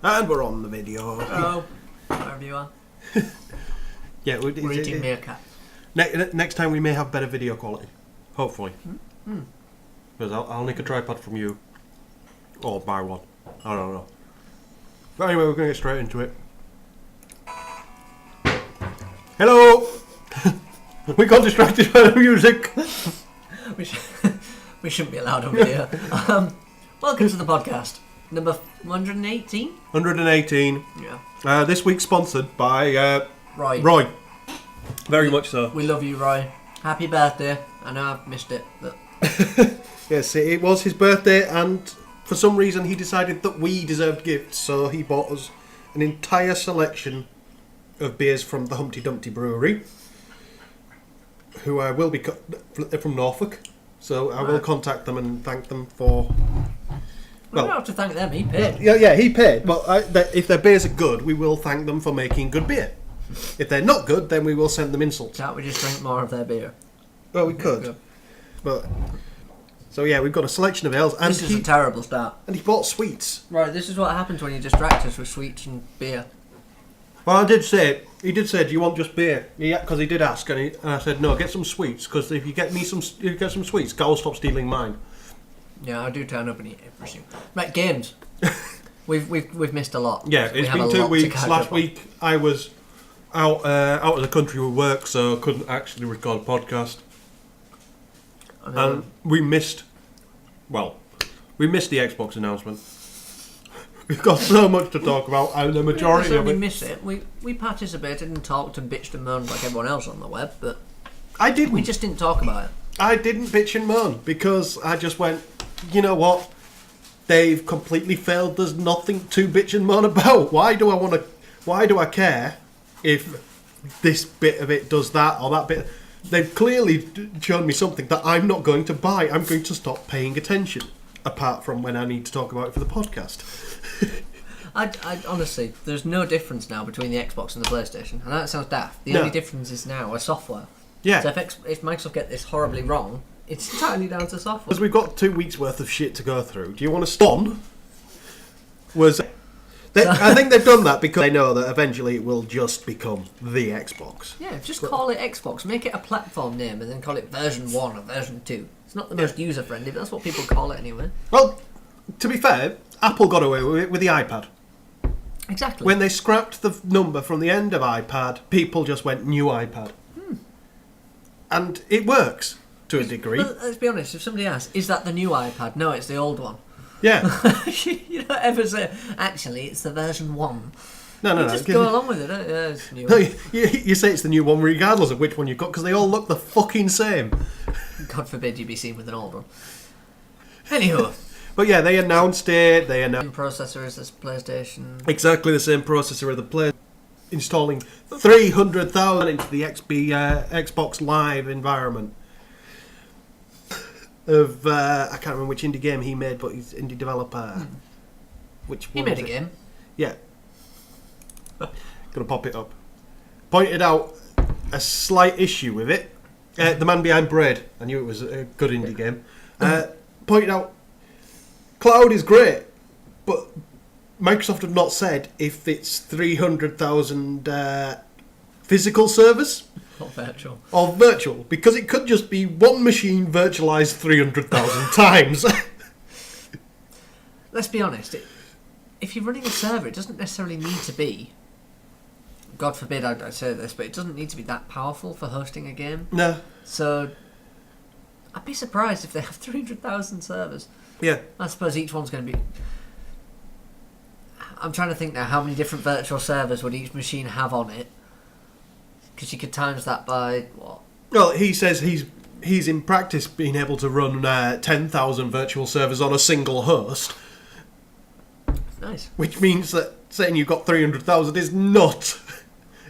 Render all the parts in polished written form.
And we're on the video. Hello, wherever you are. Yeah, We're eating meerkat. Next time we may have better video quality. Hopefully. Because I'll nick a tripod from you. Or buy one. I don't know. But anyway, we're going to get straight into it. Hello! We got distracted by the music. We shouldn't be allowed on video. Welcome to the podcast. Number 118? 118. Yeah. This week sponsored by Roy. Very much so. We love you, Roy. Happy birthday. I know I've missed it, but... Yes, it was his birthday, and for some reason he decided that we deserved gifts, so he bought us an entire selection of beers from the Humpty Dumpty Brewery, who will be from Norfolk, so I will contact them and thank them for... We don't have to thank them, he paid. Yeah, he paid, but if their beers are good, we will thank them for making good beer. If they're not good, then we will send them insults. Can't we just drink more of their beer? Well, we could. Good. But so yeah, we've got a selection of ales, and This is a terrible start. and he bought sweets. Right, this is what happens when you distract us with sweets and beer. Well, he did say, do you want just beer? Yeah, because he did ask, and I said, no, get some sweets, because if you get some sweets, God will stop stealing mine. Yeah, I do turn up and eat everything. Right, games. We've missed a lot. Yeah, We it's have been a 2 lot to weeks. catch Last up on. week I was out of the country with work, so couldn't actually record a podcast. And we missed the Xbox announcement. We've got so much to talk about, and the majority We of it... miss it. We participated and talked and bitched and moaned like everyone else on the web, but I didn't. we just didn't talk about it. I didn't bitch and moan, because I just went, you know what? They've completely failed. There's nothing to bitch and moan about. Why do I care if this bit of it does that or that bit? They've clearly shown me something that I'm not going to buy. I'm going to stop paying attention, apart from when I need to talk about it for the podcast. I honestly, there's no difference now between the Xbox and the PlayStation. And that sounds daft. The only difference is now a software. Yeah. So if Microsoft get this horribly wrong, it's entirely down to software. Because we've got 2 weeks worth of shit to go through. Do you want to stop? I think they've done that because they know that eventually it will just become the Xbox. Yeah, just call it Xbox. Make it a platform name and then call it version 1 or version 2. It's not the most user-friendly, but that's what people call it anyway. Well, to be fair, Apple got away with it with the iPad. Exactly. When they scrapped the number from the end of iPad, people just went new iPad. And it works to a degree. Well, let's be honest, if somebody asks, is that the new iPad? No, it's the old one. Yeah. You don't ever say, actually, it's the version 1. No. You just go along with it, don't you? Yeah, it's new. No, you say it's the new one regardless of which one you've got, because they all look the fucking same. God forbid you be seen with an old one. Anywho. But yeah, they announced it. Same processor as this PlayStation. Exactly the same processor of the Play. Installing 300,000 into the Xbox Live environment. I can't remember which indie game he made, but he's an indie developer. Which one? He made a game. Yeah. Gonna pop it up. Pointed out a slight issue with it. The man behind Braid. I knew it was a good indie game. Pointed out, cloud is great, but Microsoft have not said if it's 300,000 physical servers. Or virtual, because it could just be one machine virtualized 300,000 times. Let's be honest, if you're running a server, it doesn't necessarily need to be, God forbid I say this, but it doesn't need to be that powerful for hosting a game. No. So, I'd be surprised if they have 300,000 servers. Yeah. I suppose each one's going to be... I'm trying to think now, how many different virtual servers would each machine have on it? Because you could times that by what? Well, he says he's in practice being able to run 10,000 virtual servers on a single host. Nice. Which means that saying you've got 300,000 is not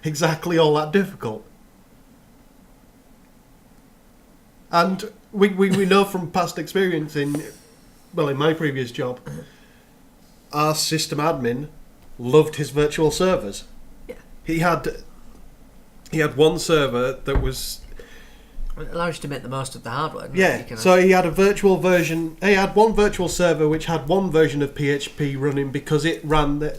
exactly all that difficult. And we know from past experience in my previous job, our system admin loved his virtual servers. Yeah. He had one server that was It allows you to make the most of the hardware. Yeah, so he had a virtual version. He had one virtual server which had one version of PHP running because it ran the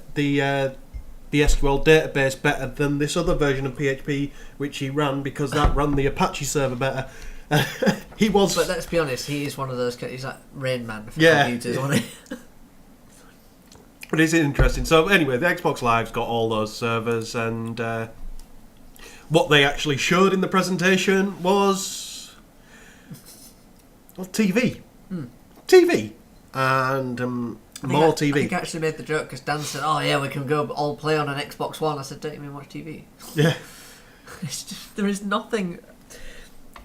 SQL database better than this other version of PHP which he ran because that ran the Apache server better. He was. But let's be honest, he is one of those. He's like Rain Man for computers, wasn't he? But it's interesting. So anyway, the Xbox Live's got all those servers, and what they actually showed in the presentation was TV, TV, and more TV. I think I actually made the joke because Dan said, "Oh yeah, we can go all play on an Xbox One." I said, "Don't even watch TV." Yeah, it's just, there is nothing.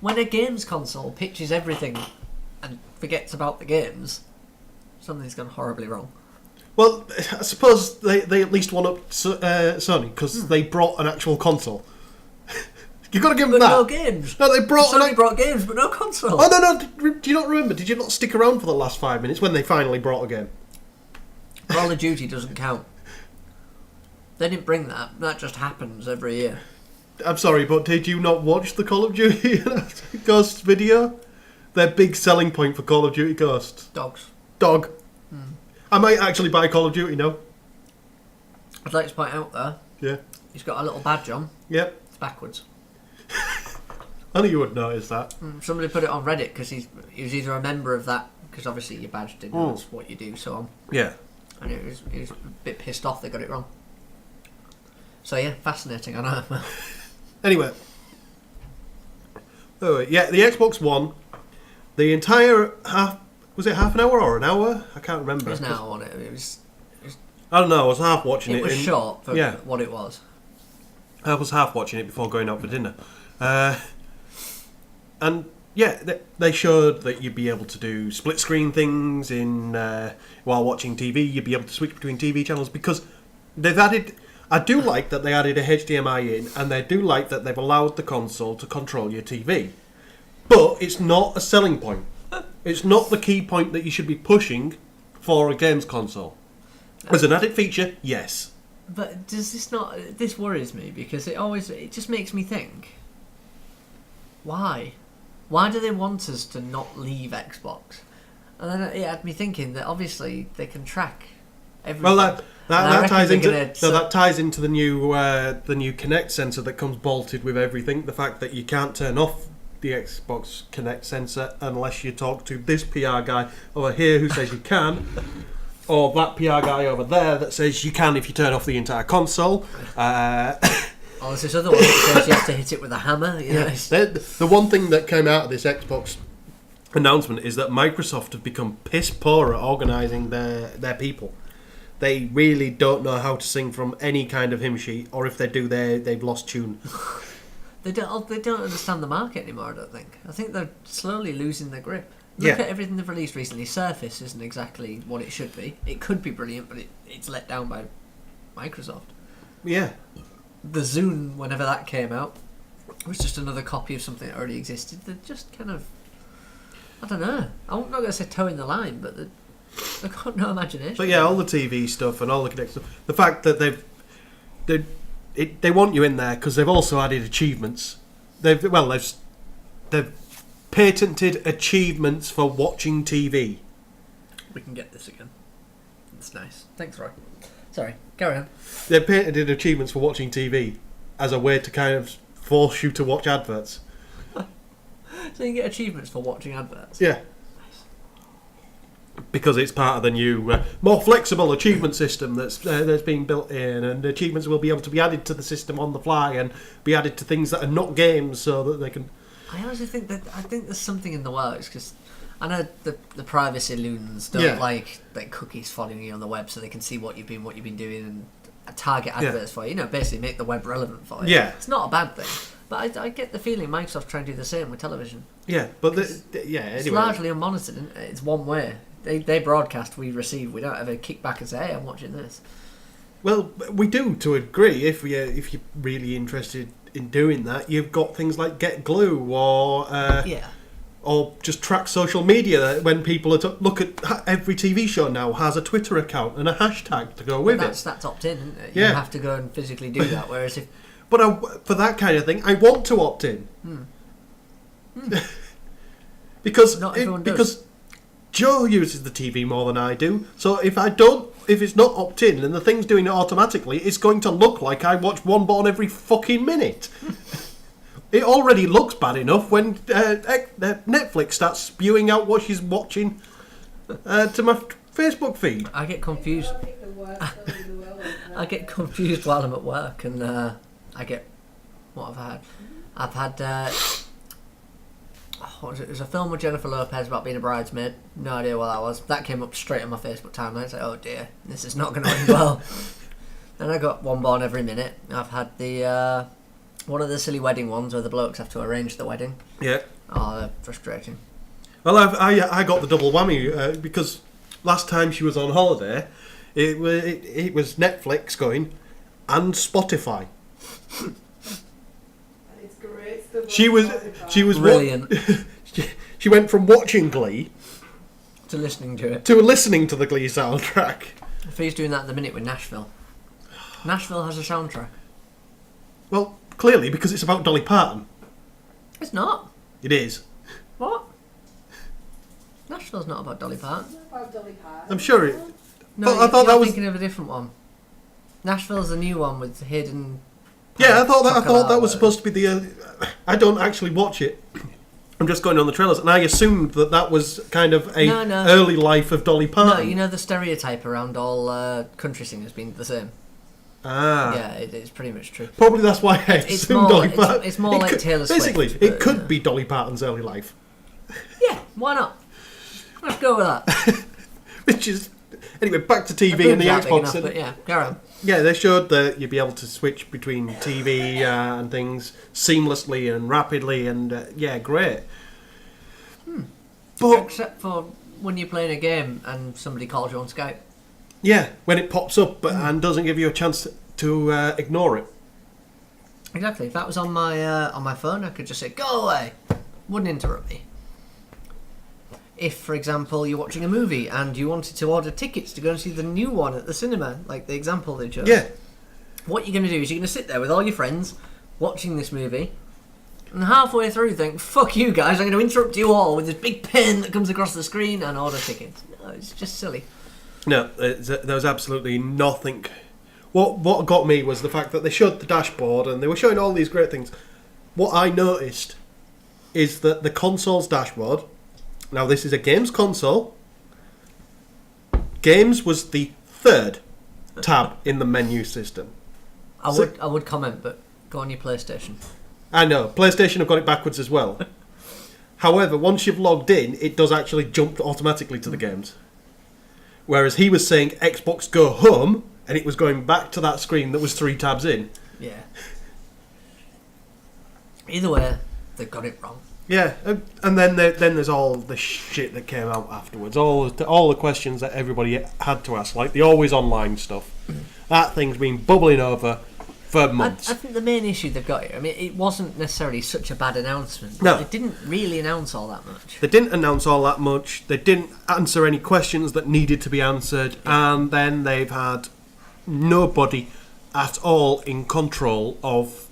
When a games console pitches everything and forgets about the games, something's gone horribly wrong. Well, I suppose they at least one up Sony because they brought an actual console. You got to give them that. No games. No, they brought. Sony brought games, but no console. Oh no! Do you not remember? Did you not stick around for the last 5 minutes when they finally brought a game? Call of Duty doesn't count. They didn't bring that. That just happens every year. I'm sorry, but did you not watch the Call of Duty Ghost video? Their big selling point for Call of Duty Ghost. Dog. I might actually buy Call of Duty now. I'd like to point out there. Yeah. He's got a little badge on. Yep. It's backwards. I knew you would notice that. Somebody put it on Reddit because he was either a member of that, because obviously your badge denotes what you do, so on. Yeah. And he was a bit pissed off they got it wrong. So yeah, fascinating, I know. Anyway. Oh, yeah, the Xbox One, the entire was it half an hour or an hour? I can't remember. It was an hour, wasn't it? It was I don't know, I was half watching it. It was short for what it was. I was half watching it before going out for dinner. And yeah, they showed that you'd be able to do split screen things in while watching TV. You'd be able to switch between TV channels because they've added. I do like that they added a HDMI in, and they do like that they've allowed the console to control your TV. But it's not a selling point. It's not the key point that you should be pushing for a games console. As an added feature, yes. But does this not? This worries me because it just makes me think. Why? Why do they want us to not leave Xbox? And then it had me thinking that obviously they can track everything. Well, that ties into the new Kinect sensor that comes bolted with everything. The fact that you can't turn off the Xbox Kinect sensor unless you talk to this PR guy over here who says you can, or that PR guy over there that says you can if you turn off the entire console. Oh, there's this other one that says you have to hit it with a hammer. You know? The one thing that came out of this Xbox announcement is that Microsoft have become piss poor at organising their people. They really don't know how to sing from any kind of hymn sheet, or if they do, they've lost tune. They don't understand the market anymore, I don't think. I think they're slowly losing their grip. Look at everything they've released recently. Surface isn't exactly what it should be. It could be brilliant, but it's let down by Microsoft. Yeah. The Zune, whenever that came out, was just another copy of something that already existed. They're just kind of... I don't know. I'm not going to say towing the line, but they've got no imagination. But yeah, all the TV stuff and all the Kinect stuff. The fact that they want you in there because they've also added achievements. They've patented achievements for watching TV. We can get this again. It's nice. Thanks, Roy. Sorry, carry on. They've patented achievements for watching TV as a way to kind of force you to watch adverts. So you get achievements for watching adverts? Yeah. Because it's part of the new, more flexible achievement system that's being built in, and achievements will be able to be added to the system on the fly and be added to things that are not games, so that they can. I honestly think there's something in the works because I know the privacy loons don't like cookies following you on the web, so they can see what you've been doing and target adverts for you. You know, basically make the web relevant for you. Yeah, it's not a bad thing. But I get the feeling Microsoft trying to do the same with television. Yeah, but anyway. It's largely unmonitored. Isn't it? It's one way. They broadcast, we receive. We don't ever kick back and say, "Hey, I'm watching this." Well, we do to a degree. If you're really interested in doing that, you've got things like Get Glue or just track social media. When people look at every TV show now has a Twitter account and a hashtag to go with it. That's opt in, isn't it? You have to go and physically do that. Whereas if for that kind of thing, I want to opt in. because Not everyone does. because Joe uses the TV more than I do. So if it's not opt in and the thing's doing it automatically, it's going to look like I watch One Born every fucking minute. It already looks bad enough when Netflix starts spewing out what she's watching to my Facebook feed. I get confused. I get confused while I'm at work, and I get what have I had? I've had what was it? It was a film with Jennifer Lopez about being a bridesmaid. No idea what that was. That came up straight on my Facebook timeline. It's like, oh dear, this is not going to end well. Then I got One Born every minute. I've had the one of the silly wedding ones where the blokes have to arrange the wedding. Yeah. Oh, they're frustrating. Well, I got the double whammy because last time she was on holiday, it was Netflix going and Spotify. It's great stuff. She was Brilliant. She went from watching Glee To listening to it. to listening to the Glee soundtrack. He's doing that at the minute with Nashville. Nashville has a soundtrack. Well, clearly because it's about Dolly Parton. It's not. It is. What? Nashville's not about Dolly Parton. About Dolly Parton. I'm sure it. No, I thought you're that was. thinking of a different one. Nashville's the new one with hidden. Yeah, I thought that chocolate was supposed to be the. I don't actually watch it. I'm just going on the trailers, and I assumed that was kind of a No. early life of Dolly Parton. No, you know the stereotype around all country singers being the same. Ah. Yeah, it's pretty much true. Probably that's why I It's assumed more- Dolly it's- Parton. it's more It like could- Taylor Swift, Basically, but, it could be Dolly Parton's early life, Yeah, why not? Let's go with that. which is anyway. Back to TV My and the boobs aren't big Xbox. enough, And, but yeah, carry on. yeah, they showed that you'd be able to switch between TV and things seamlessly and rapidly, and yeah, great. But Except for when you're playing a game and somebody calls you on Skype. yeah, when it pops up and doesn't give you a chance to ignore it. Exactly. If that was on my phone, I could just say, go away. Wouldn't interrupt me. If, for example, you're watching a movie and you wanted to order tickets to go and see the new one at the cinema, like the example they chose. Yeah, What you're going to do is you're going to sit there with all your friends watching this movie, and halfway through think, fuck you guys, I'm going to interrupt you all with this big pen that comes across the screen and order tickets. No, it's just silly. no, there was absolutely nothing. What got me was the fact that they showed the dashboard and they were showing all these great things. What I noticed is that the console's dashboard. Now this is a games console. Games was the third tab in the menu system. I So- would comment, but go on your PlayStation. I know, PlayStation have got it backwards as well. However, once you've logged in, it does actually jump automatically to the games. Whereas he was saying Xbox Go Home, and it was going back to that screen that was 3 tabs in. Yeah. Either way, they've got it wrong. Yeah, and then there's all the shit that came out afterwards. All the questions that everybody had to ask, like the always online stuff. That thing's been bubbling over for months. I think the main issue they've got here, I mean, it wasn't necessarily such a bad announcement. No. They didn't really announce all that much. They didn't announce all that much. They didn't answer any questions that needed to be answered, and then they've had nobody at all in control of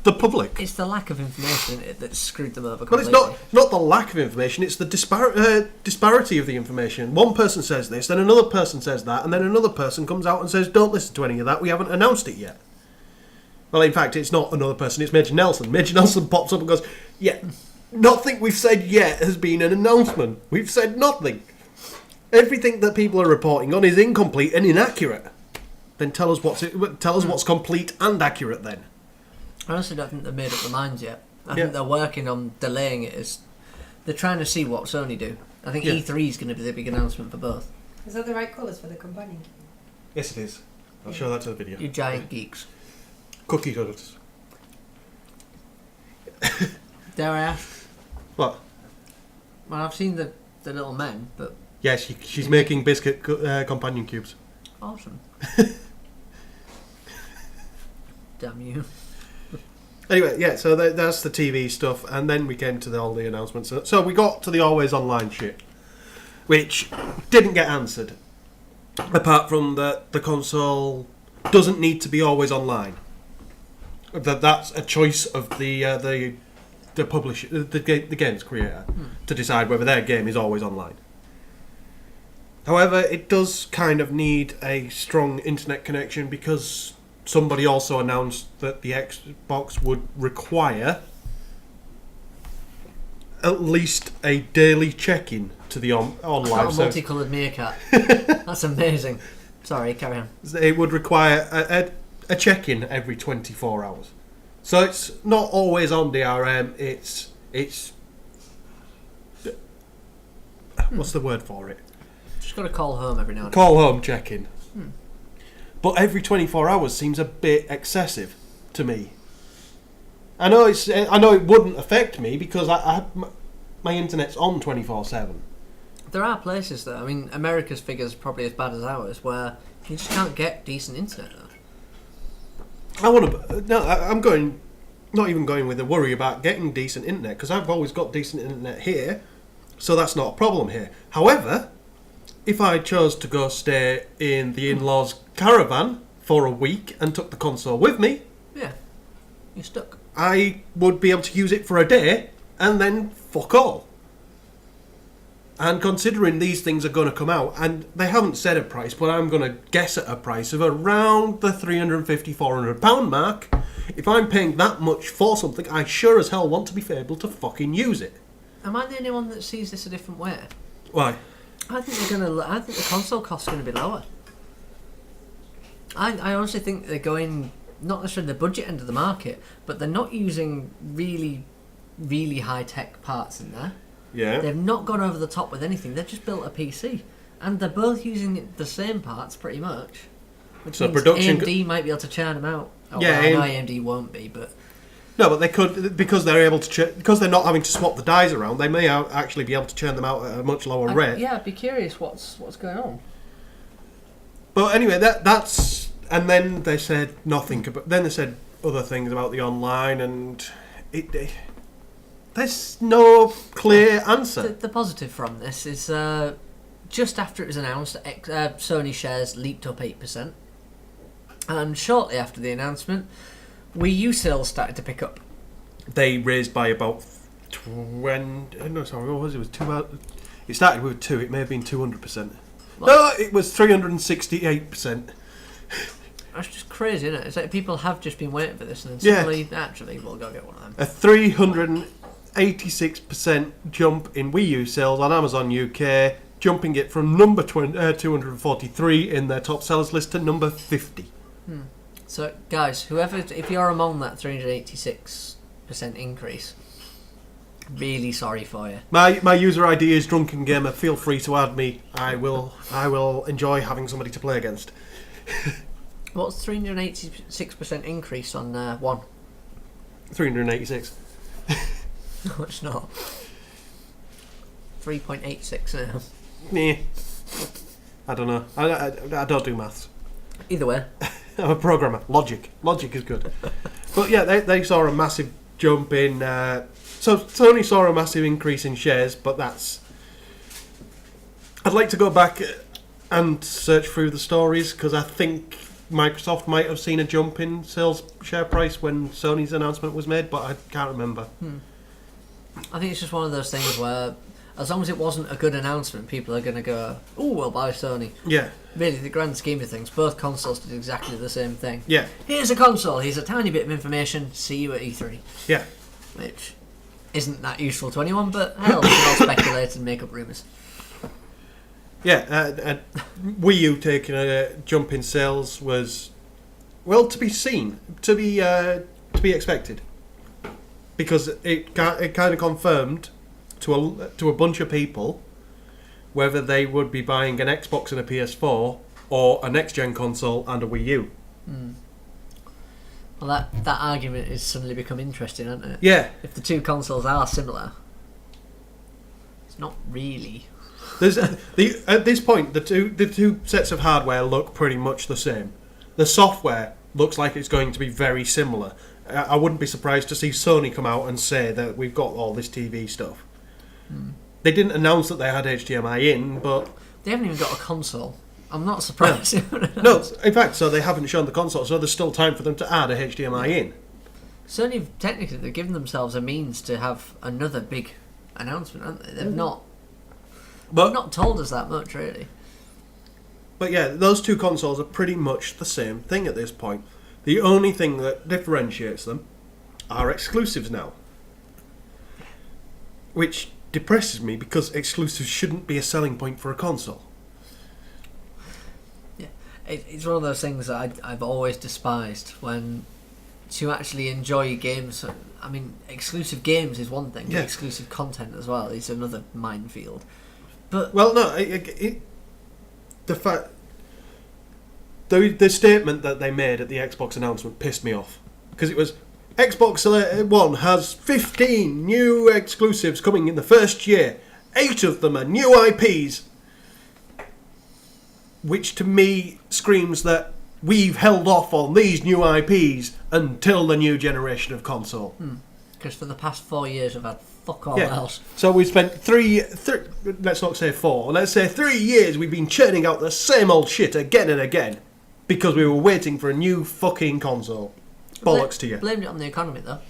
the public. It's the lack of information in it that screwed them over But completely. it's not the lack of information, it's the disparity of the information. One person says this, then another person says that, and then another person comes out and says, don't listen to any of that, we haven't announced it yet. Well, in fact, it's not another person, it's Major Nelson. Major Nelson pops up and goes, yeah, nothing we've said yet has been an announcement. We've said nothing. Everything that people are reporting on is incomplete and inaccurate. Then tell us what's complete and accurate then. I honestly don't think they've made up their minds yet. I Yeah. think they're working on delaying it. They're trying to see what Sony do. I think Yeah. E3 is going to be the big announcement for both. Is that the right colours for the companion? Yes, it is. I'll show that to the video. You giant geeks. Cookie cutters. Dare I ask? What? Well, I've seen the little men, but Yeah, she's making biscuit companion cubes. awesome. Damn you. Anyway, yeah, so that's the TV stuff, and then we came to all the announcements. So we got to the always online shit, which didn't get answered, apart from that the console doesn't need to be always online. That's a choice of the the publisher, the game's creator, to decide whether their game is always online. However, it does kind of need a strong internet connection because somebody also announced that the Xbox would require at least a daily check-in to the online Got a service. multicoloured meerkat. That's amazing. Sorry, carry on. It would require a check-in every 24 hours. So it's not always on DRM. It's what's the word for it? Just got to call home every now and then. Call home check-in. But every 24 hours seems a bit excessive to me. I know it wouldn't affect me because my internet's on 24/7. There are places though. I mean, America's figures are probably as bad as ours, where you just can't get decent internet though. I'm going, not even going with a worry about getting decent internet because I've always got decent internet here, so that's not a problem here. However, if I chose to go stay in the in-laws' caravan for a week and took the console with me, Yeah, you're stuck. I would be able to use it for a day and then fuck all. And considering these things are going to come out, and they haven't said a price, but I'm going to guess at a price of around the £350, £400 mark. If I'm paying that much for something, I sure as hell want to be able to fucking use it. Am I the only one that sees this a different way? Why? I think the console cost's going to be lower. I honestly think they're going not necessarily the budget end of the market, but they're not using really, really high tech parts in there. Yeah. They've not gone over the top with anything. They've just built a PC, and they're both using the same parts pretty much. Which So means production AMD might be able to churn them out. Oh, Yeah, well, I know AMD won't be, but No, but they could, because they're able to, because they're not having to swap the dies around, they may actually be able to churn them out at a much lower rate. yeah, I'd be curious what's going on. But anyway, that's, and then they said nothing, then they said other things about the online, and there's no clear answer. The positive from this is just after it was announced, Sony shares leaped up 8%, and shortly after the announcement, Wii U sales started to pick up. They raised by about 20. No, sorry, what was it? It was 2. It started with 2. It may have been 200%. What? No, it was 368%. That's just crazy, isn't it? It's like people have just been waiting for this, and then suddenly, actually, we'll go get one of them. A 386% jump in Wii U sales on Amazon UK, jumping it from number 243 in their top sellers list to number 50. So, guys, if you're among that 386% increase, really sorry for you. My user ID is DrunkenGamer. Feel free to add me. I will enjoy having somebody to play against. What's 386% increase on one? 386. No, it's not. 3.86 now. Nah. I don't know. I don't do maths. Either way. I'm a programmer. Logic is good. But yeah, they saw a massive jump in. So Sony saw a massive increase in shares, but that's. I'd like to go back and search through the stories because I think Microsoft might have seen a jump in sales share price when Sony's announcement was made, but I can't remember. I think it's just one of those things where, as long as it wasn't a good announcement, people are going to go, "Oh, we'll buy Sony." Yeah. Really, the grand scheme of things, both consoles did exactly the same thing. Yeah. Here's a console, here's a tiny bit of information, see you at E3. Yeah. Which isn't that useful to anyone, but hell, we can all speculate and make up rumours. Yeah, Wii U taking a jump in sales was, well, to be seen, to be expected, because it kind of confirmed to a bunch of people whether they would be buying an Xbox and a PS4 or a next-gen console and a Wii U. Well, that argument has suddenly become interesting, hasn't it? Yeah. If the two consoles are similar, it's not really. There's at this point, the two sets of hardware look pretty much the same. The software looks like it's going to be very similar. I wouldn't be surprised to see Sony come out and say that we've got all this TV stuff. They didn't announce that they had HDMI in, but They haven't even got a console. I'm not surprised. no, in fact, so they haven't shown the console, so there's still time for them to add a HDMI in. Sony, technically, they've given themselves a means to have another big announcement, haven't they? They've not told us that much, really. But yeah, those two consoles are pretty much the same thing at this point. The only thing that differentiates them are exclusives now. Which depresses me because exclusives shouldn't be a selling point for a console. Yeah, it's one of those things that I've always despised when to actually enjoy games. I mean, exclusive games is one thing, but exclusive content as well is another minefield. But well, no, the fact the statement that they made at the Xbox announcement pissed me off because it was Xbox One has 15 new exclusives coming in the first year. 8 of them are new IPs, which to me screams that we've held off on these new IPs until the new generation of console. Because for the past 4 years, I've had fuck all else. So we spent let's not say 4, let's say 3 years we've been churning out the same old shit again and again because we were waiting for a new fucking console. Bollocks to you. Blamed it on the economy, though.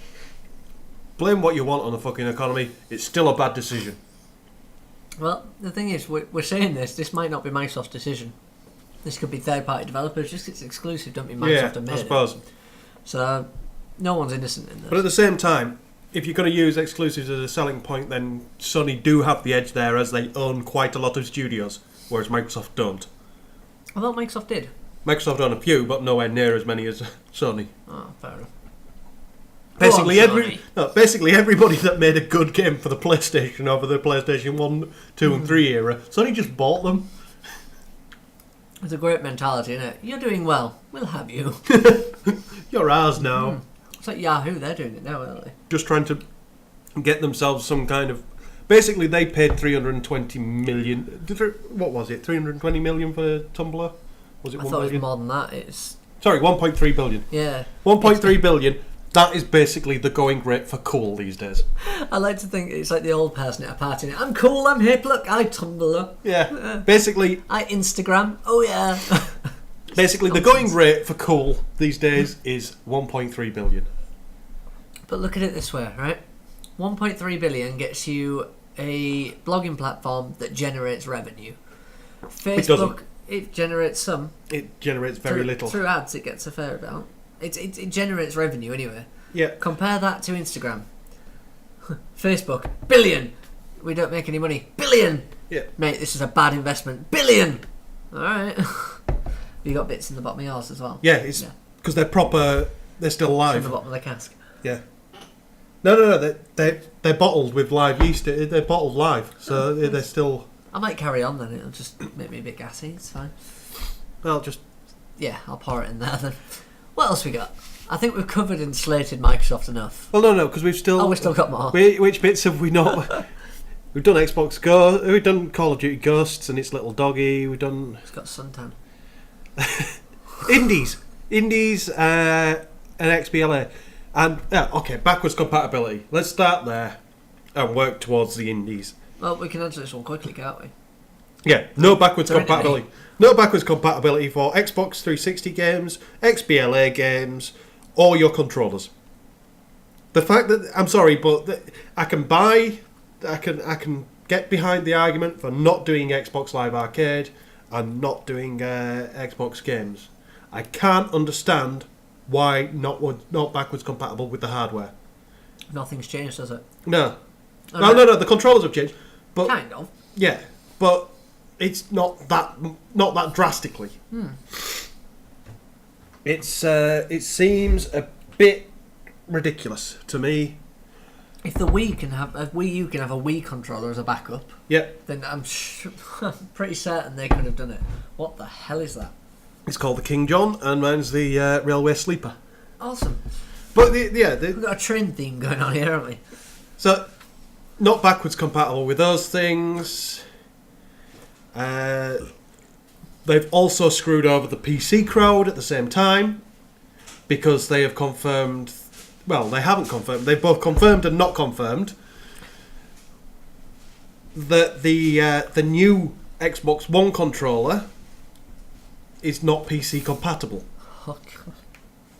Blame what you want on the fucking economy. It's still a bad decision. Well, the thing is, we're saying this might not be Microsoft's decision. This could be third-party developers. Just 'cause it's exclusive, don't mean Microsoft have made I suppose. it. So, no one's innocent in this. But at the same time, if you're going to use exclusives as a selling point, then Sony do have the edge there as they own quite a lot of studios, whereas Microsoft don't. I thought Microsoft did. Microsoft own a few, but nowhere near as many as Sony. Oh, fair enough. Basically, Go on, Sony. basically everybody that made a good game for the PlayStation over the PlayStation 1, 2 and 3 era, Sony just bought them. It's a great mentality, isn't it? You're doing well. We'll have you. You're ours now. It's like Yahoo. They're doing it now, aren't they? Just trying to get themselves some kind of... Basically, they paid 320 million... What was it? 320 million for Tumblr? Was it I 1 thought it was billion? more than that. It's... Sorry, 1.3 billion. Yeah. 1.3 billion. That is basically the going rate for cool these days. I like to think it's like the old person at a party. I'm cool, I'm hip, look, I Tumblr. Yeah. Basically, I Instagram. Oh, yeah. basically the going rate for cool these days is 1.3 billion. But look at it this way, right? 1.3 billion gets you a blogging platform that generates revenue. Facebook, it generates some. It generates very little. Through ads, it gets a fair amount. It generates revenue anyway. Yeah. Compare that to Instagram. Facebook, billion. We don't make any money. Billion. Yeah. Mate, this is a bad investment. Billion. Alright. You got bits in the bottom of yours as well. Yeah, it's because they're proper. They're still In live. the bottom of the cask. Yeah. No. They're bottled with live yeast. They're bottled live, so they're still. I might carry on then. It'll just make me a bit gassy. It's fine. Well, just. Yeah, I'll pour it in there then. What else we got? I think we've covered and slated Microsoft enough. Well, no, because we've still. Oh, we've still got more. Which bits have we not? We've done Xbox Go. We've done Call of Duty Ghosts and its little doggy. We've done It's got suntan. indies, and XBLA, and okay, backwards compatibility. Let's start there and work towards the indies. Well, we can answer this one quickly, can't we? Yeah, no backwards They're in compatibility. No backwards compatibility for Xbox 360 games, XBLA games, or your controllers. The fact that I'm sorry, but I can get behind the argument for not doing Xbox Live Arcade and not doing Xbox games. I can't understand why not backwards compatible with the hardware. Nothing's changed, has it? No. Oh, No. The controllers have changed, but Kind of. yeah, but it's not that drastically. It seems a bit ridiculous to me. If the Wii can have a Wii U can have a Wii controller as a backup, Yep, then I'm pretty certain they could have done it. What the hell is that? it's called the King John, and mine's the Railway Sleeper. Awesome. But We've got a train theme going on here, haven't we? so not backwards compatible with those things. They've also screwed over the PC crowd at the same time because they have confirmed. Well, they haven't confirmed. They've both confirmed and not confirmed that the new Xbox One controller is not PC compatible. Oh,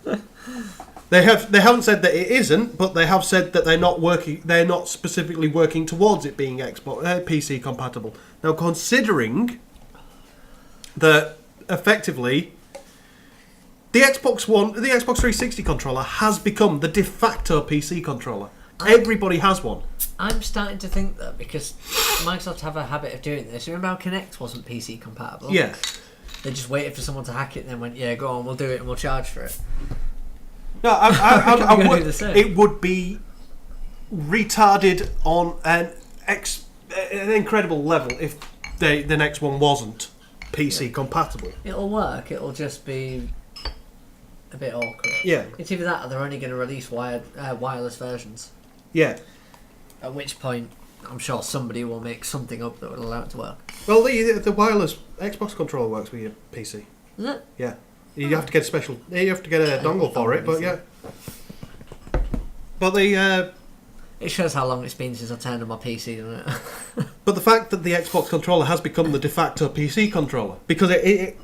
God. They haven't said that it isn't, but they have said that they're not working. They're not specifically working towards it being Xbox PC compatible. Now, considering that effectively the Xbox 360 controller has become the de facto PC controller. Everybody has one. I'm starting to think that because Microsoft have a habit of doing this. You remember how Kinect wasn't PC compatible? Yeah. They just waited for someone to hack it and then went, yeah, go on, we'll do it and we'll charge for it. No, I We're gonna would. do the same. It would be retarded on an incredible level if the next one wasn't PC compatible. It'll work, it'll just be a bit awkward. Yeah. It's either that or they're only going to release wireless versions. Yeah. At which point, I'm sure somebody will make something up that would allow it to work. Well, the wireless Xbox controller works with your PC. Is it? Yeah. You have to get a special. You have to get a dongle for it, but yeah. But It shows how long it's been since I turned on my PC, doesn't it? but the fact that the Xbox controller has become the de facto PC controller because it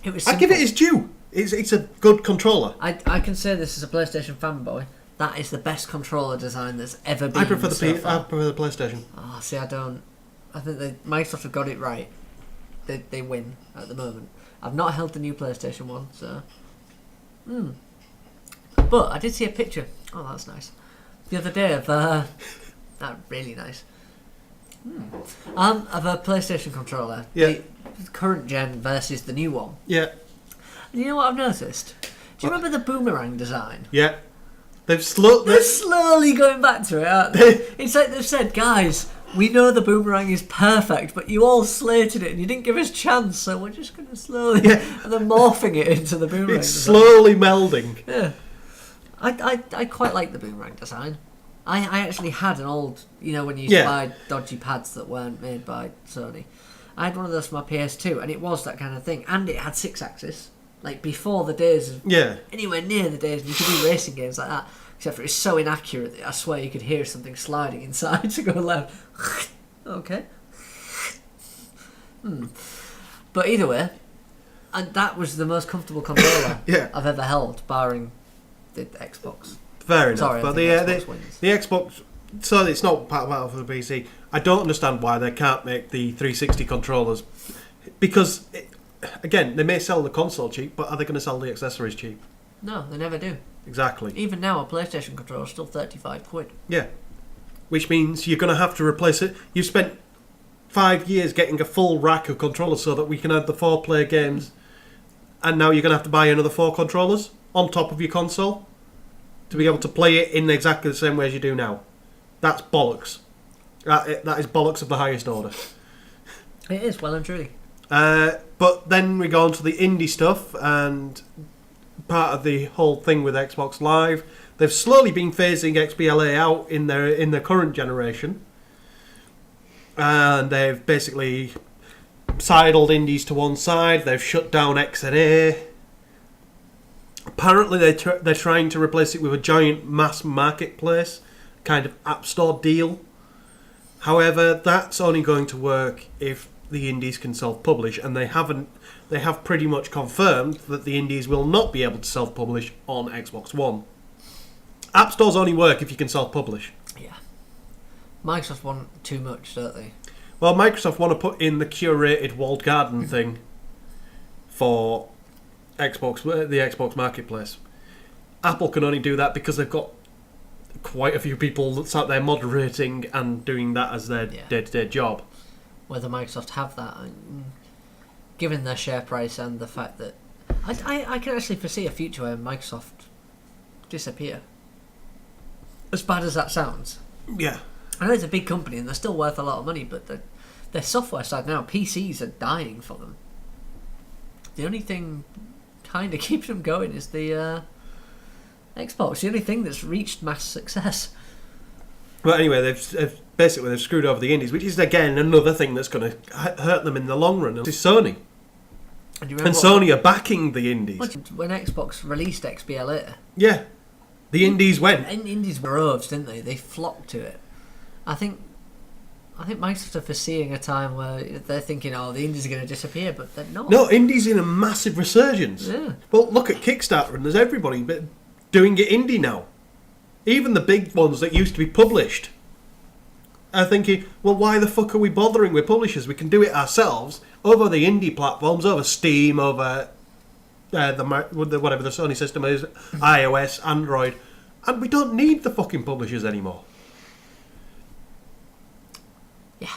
was I give it simple. its due. It's a good controller. I can say this as a PlayStation fanboy. That is the best controller design that's ever been. I prefer the so far. I prefer the PlayStation. Oh, see, I don't. I think Microsoft have got it right. They win at the moment. I've not held the new PlayStation 1, so. But I did see a picture. Oh, that's nice. The other day of that really nice. Of a PlayStation controller. Yeah. The current gen versus the new one. Yeah. And you know what I've noticed? Do you remember the boomerang design? Yeah. They're slowly going back to it, aren't they? It's like they've said, guys, we know the boomerang is perfect, but you all slated it and you didn't give us a chance, so we're just going to slowly... Yeah. And then morphing it into the boomerang It's design. slowly melding. Yeah. I quite like the boomerang design. I actually had an old... You know, when you used to buy dodgy pads that weren't made by Sony. I had one of those for my PS2, and it was that kind of thing. And it had 6-axis. Like, before the days of... Yeah. Anywhere near the days when you could do racing games like that. Except for it's so inaccurate that I swear you could hear something sliding inside to go loud. Okay. But either way, and that was the most comfortable controller Yeah. I've ever held, barring the Xbox. Fair enough. Sorry, I but think Xbox wins. the Xbox, so it's not part of the PC. I don't understand why they can't make the 360 controllers because, again, they may sell the console cheap, but are they going to sell the accessories cheap? No, they never do. Exactly. Even now, a PlayStation controller is still £35. Yeah. Which means you're going to have to replace it. You've spent 5 years getting a full rack of controllers so that we can have the 4-player games, and now you're going to have to buy another 4 controllers on top of your console to be able to play it in exactly the same way as you do now. That's bollocks. That is bollocks of the highest order. It is, well and truly. But then we go on to the indie stuff, and part of the whole thing with Xbox Live, they've slowly been phasing XBLA out in their current generation, and they've basically sidled indies to one side. They've shut down XNA. Apparently, they're trying to replace it with a giant mass marketplace kind of app store deal. However, that's only going to work if the indies can self-publish, and they have pretty much confirmed that the indies will not be able to self-publish on Xbox One. App stores only work if you can self-publish. Yeah. Microsoft want too much, don't they? Well, Microsoft want to put in the curated walled garden thing for the Xbox Marketplace. Apple can only do that because they've got quite a few people that's out there moderating and doing that as their day-to-day job. Whether Microsoft have that, given their share price and the fact that I can actually foresee a future where Microsoft disappear. As bad as that sounds. Yeah. I know it's a big company and they're still worth a lot of money, but their software side now, PCs are dying for them. The only thing kind of keeping them going is the Xbox. The only thing that's reached mass success. Well, anyway, they've screwed over the indies, which is again another thing that's going to hurt them in the long run. It's Sony, And Sony are backing the indies. when Xbox released XBLA, Yeah, the indies went. and indies were droves, didn't they? They flocked to it. I think Microsoft are foreseeing a time where they're thinking, oh, the indies are going to disappear, but they're not. No, indies in a massive resurgence. Yeah. Well, look at Kickstarter, and there's everybody. But doing it indie now. Even the big ones that used to be published are thinking, well, why the fuck are we bothering with publishers? We can do it ourselves over the indie platforms, over Steam, over whatever the Sony system is, iOS, Android, and we don't need the fucking publishers anymore. Yeah.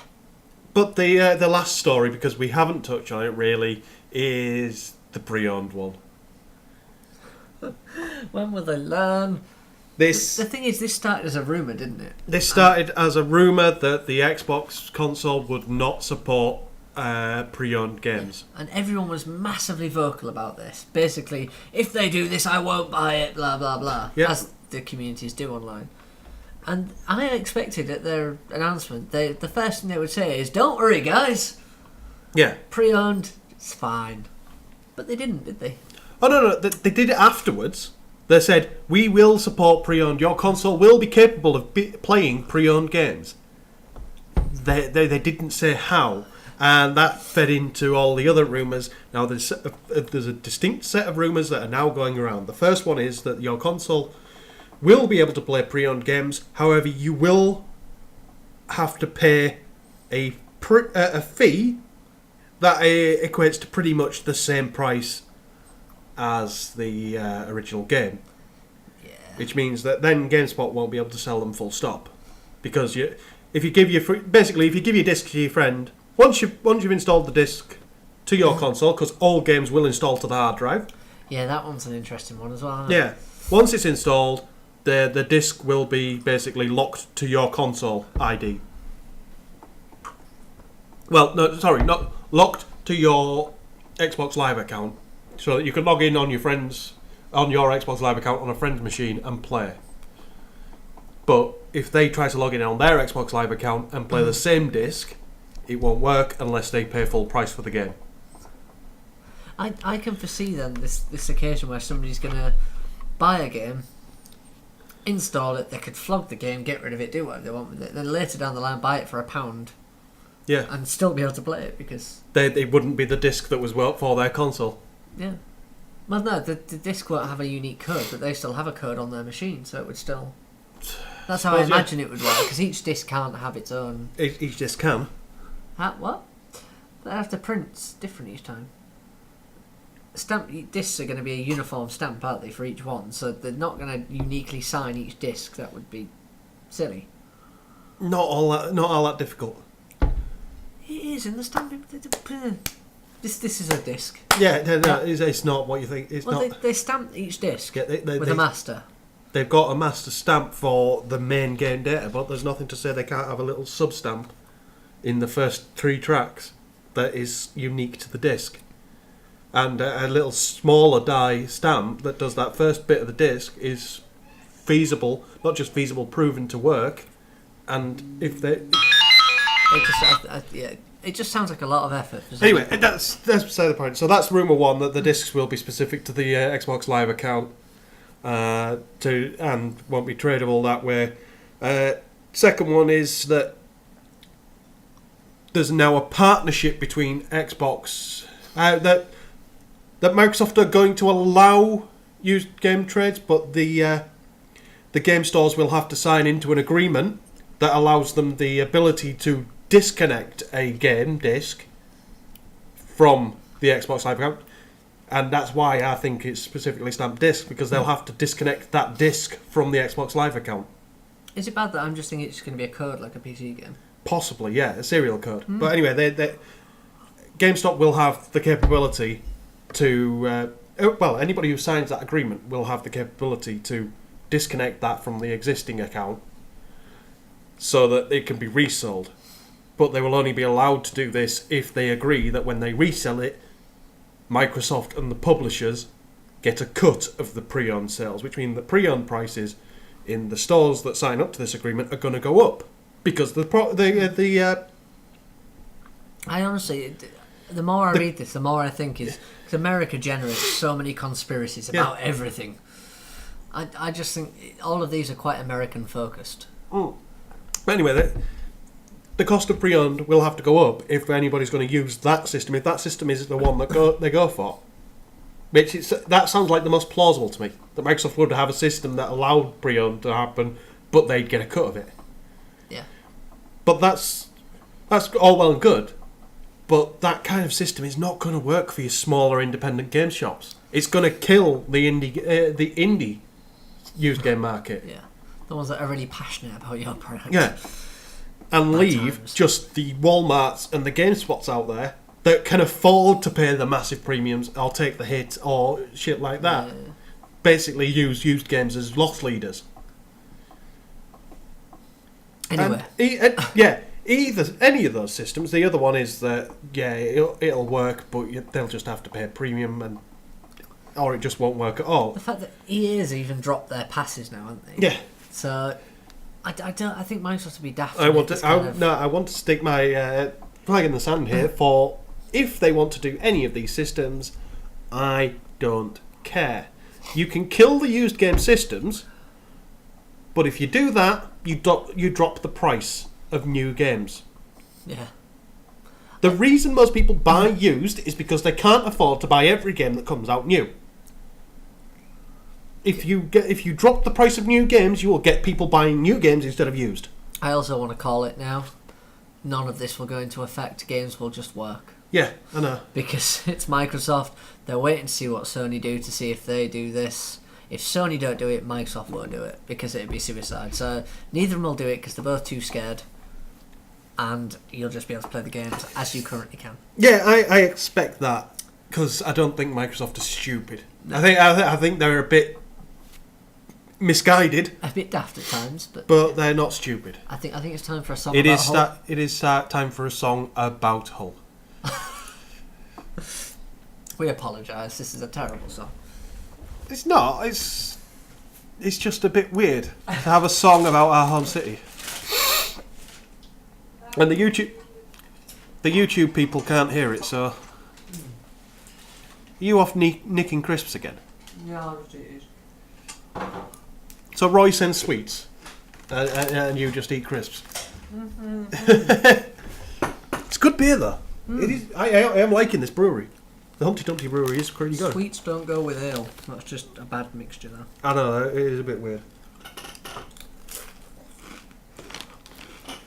But the last story, because we haven't touched on it really, is the pre-owned one. When will they learn? The thing is, this started as a rumour, didn't it? This started as a rumour that the Xbox console would not support pre-owned games. And everyone was massively vocal about this. Basically, if they do this, I won't buy it, blah, blah, blah. Yep. As the communities do online. And I expected at their announcement, the first thing they would say is, don't worry, guys. Yeah. Pre-owned, it's fine. But they didn't, did they? Oh, no, they did it afterwards. They said, we will support pre-owned. Your console will be capable of playing pre-owned games. They didn't say how. And that fed into all the other rumours. Now, there's a distinct set of rumours that are now going around. The first one is that your console will be able to play pre-owned games. However, you will have to pay a fee that equates to pretty much the same price as the original game. Yeah. Which means that then GameSpot won't be able to sell them full stop. Because if you give your disc to your friend, once you've installed the disc to your console, because all games will install to the hard drive. Yeah, that one's an interesting one as well, isn't Yeah. Once it's installed, the disc will be basically locked to your console ID. Well, no, sorry, not locked to your Xbox Live account, so that you can log in on your Xbox Live account on a friend's machine and play. But if they try to log in on their Xbox Live account and play the same disc, it won't work unless they pay full price for the game. I can foresee then this occasion where somebody's going to buy a game, install it, they could flog the game, get rid of it, do whatever they want with it, then later down the line buy it for £1. Yeah. And still be able to play it because... It wouldn't be the disc that was for their console. Yeah. Well, no, the disc won't have a unique code, but they still have a code on their machine, so it would still... That's how I imagine it would work, because each disc can't have its own... Each disc can. What? They have to print different each time. Discs are going to be a uniform stamp, aren't they, for each one? So they're not going to uniquely sign each disc. That would be silly. Not all that difficult. It is in the stamping. This is a disc. Yeah, no, it's not what you think. It's not. They stamp each disc They with a master. They've got a master stamp for the main game data, but there's nothing to say they can't have a little sub stamp in the first 3 tracks that is unique to the disc. And a little smaller die stamp that does that first bit of the disc is feasible, not just feasible, proven to work. And if they... It just sounds like a lot of effort. Anyway, that's beside the point. So that's rumour one, that the discs will be specific to the Xbox Live account and won't be tradable that way. Second one is that there's now a partnership between Xbox... that Microsoft are going to allow used game trades, but the game stores will have to sign into an agreement that allows them the ability to disconnect a game disc from the Xbox Live account. And that's why I think it's specifically stamped disc, because they'll have to disconnect that disc from the Xbox Live account. Is it bad that I'm just thinking it's going to be a code like a PC game? Possibly, yeah, a serial code. But anyway, GameStop will have the capability to... anybody who signs that agreement will have the capability to disconnect that from the existing account so that it can be resold. But they will only be allowed to do this if they agree that when they resell it, Microsoft and the publishers get a cut of the pre-owned sales, which means the pre-owned prices in the stores that sign up to this agreement are going to go up because I honestly, the more I read this, the more I think is because America generates so many conspiracies about everything. I just think all of these are quite American focused. But anyway, the cost of pre-owned will have to go up if anybody's going to use that system. If that system is the one that they go for, That sounds like the most plausible to me. That Microsoft would have a system that allowed pre-owned to happen, but they'd get a cut of it. Yeah. But that's all well and good. But that kind of system is not going to work for your smaller independent game shops. It's going to kill the indie used game market. Yeah. The ones that are really passionate about your product. Yeah. And Bad leave times. just the Walmarts and the GameSpots out there that can afford to pay the massive premiums or take the hit or shit like that. Yeah. Basically use used games as loss leaders. Anyway. Either any of those systems. The other one is that it'll work, but they'll just have to pay a premium, or it just won't work at all. The fact that EA's even dropped their passes now, haven't they? Yeah. So I think Microsoft would be daft. I want to stick my flag in the sand here for if they want to do any of these systems. I don't care. You can kill the used game systems, but if you do that, you drop the price of new games. Yeah. The reason most people buy used is because they can't afford to buy every game that comes out new. If you drop the price of new games, you will get people buying new games instead of used. I also want to call it now. None of this will go into effect. Games will just work. Yeah, I know. Because it's Microsoft. They're waiting to see what Sony do to see if they do this. If Sony don't do it, Microsoft won't do it because it'd be suicide. So neither of them will do it because they're both too scared. And you'll just be able to play the games as you currently can. Yeah, I expect that because I don't think Microsoft is stupid. No. I think they're a bit misguided, a bit daft at times, but they're not stupid. I think it's time for a song. It is time for a song about Hull. We apologise. This is a terrible song. It's not. It's just a bit weird to have a song about our home city. And the YouTube people can't hear it, so... Are you off nicking crisps again? Yeah, it is. So Roy sends sweets, and you just eat crisps. Mm-hmm. It's good beer, though. It is. I am liking this brewery. The Humpty Dumpty Brewery is pretty good. Sweets don't go with ale. That's just a bad mixture, though. I know, it is a bit weird.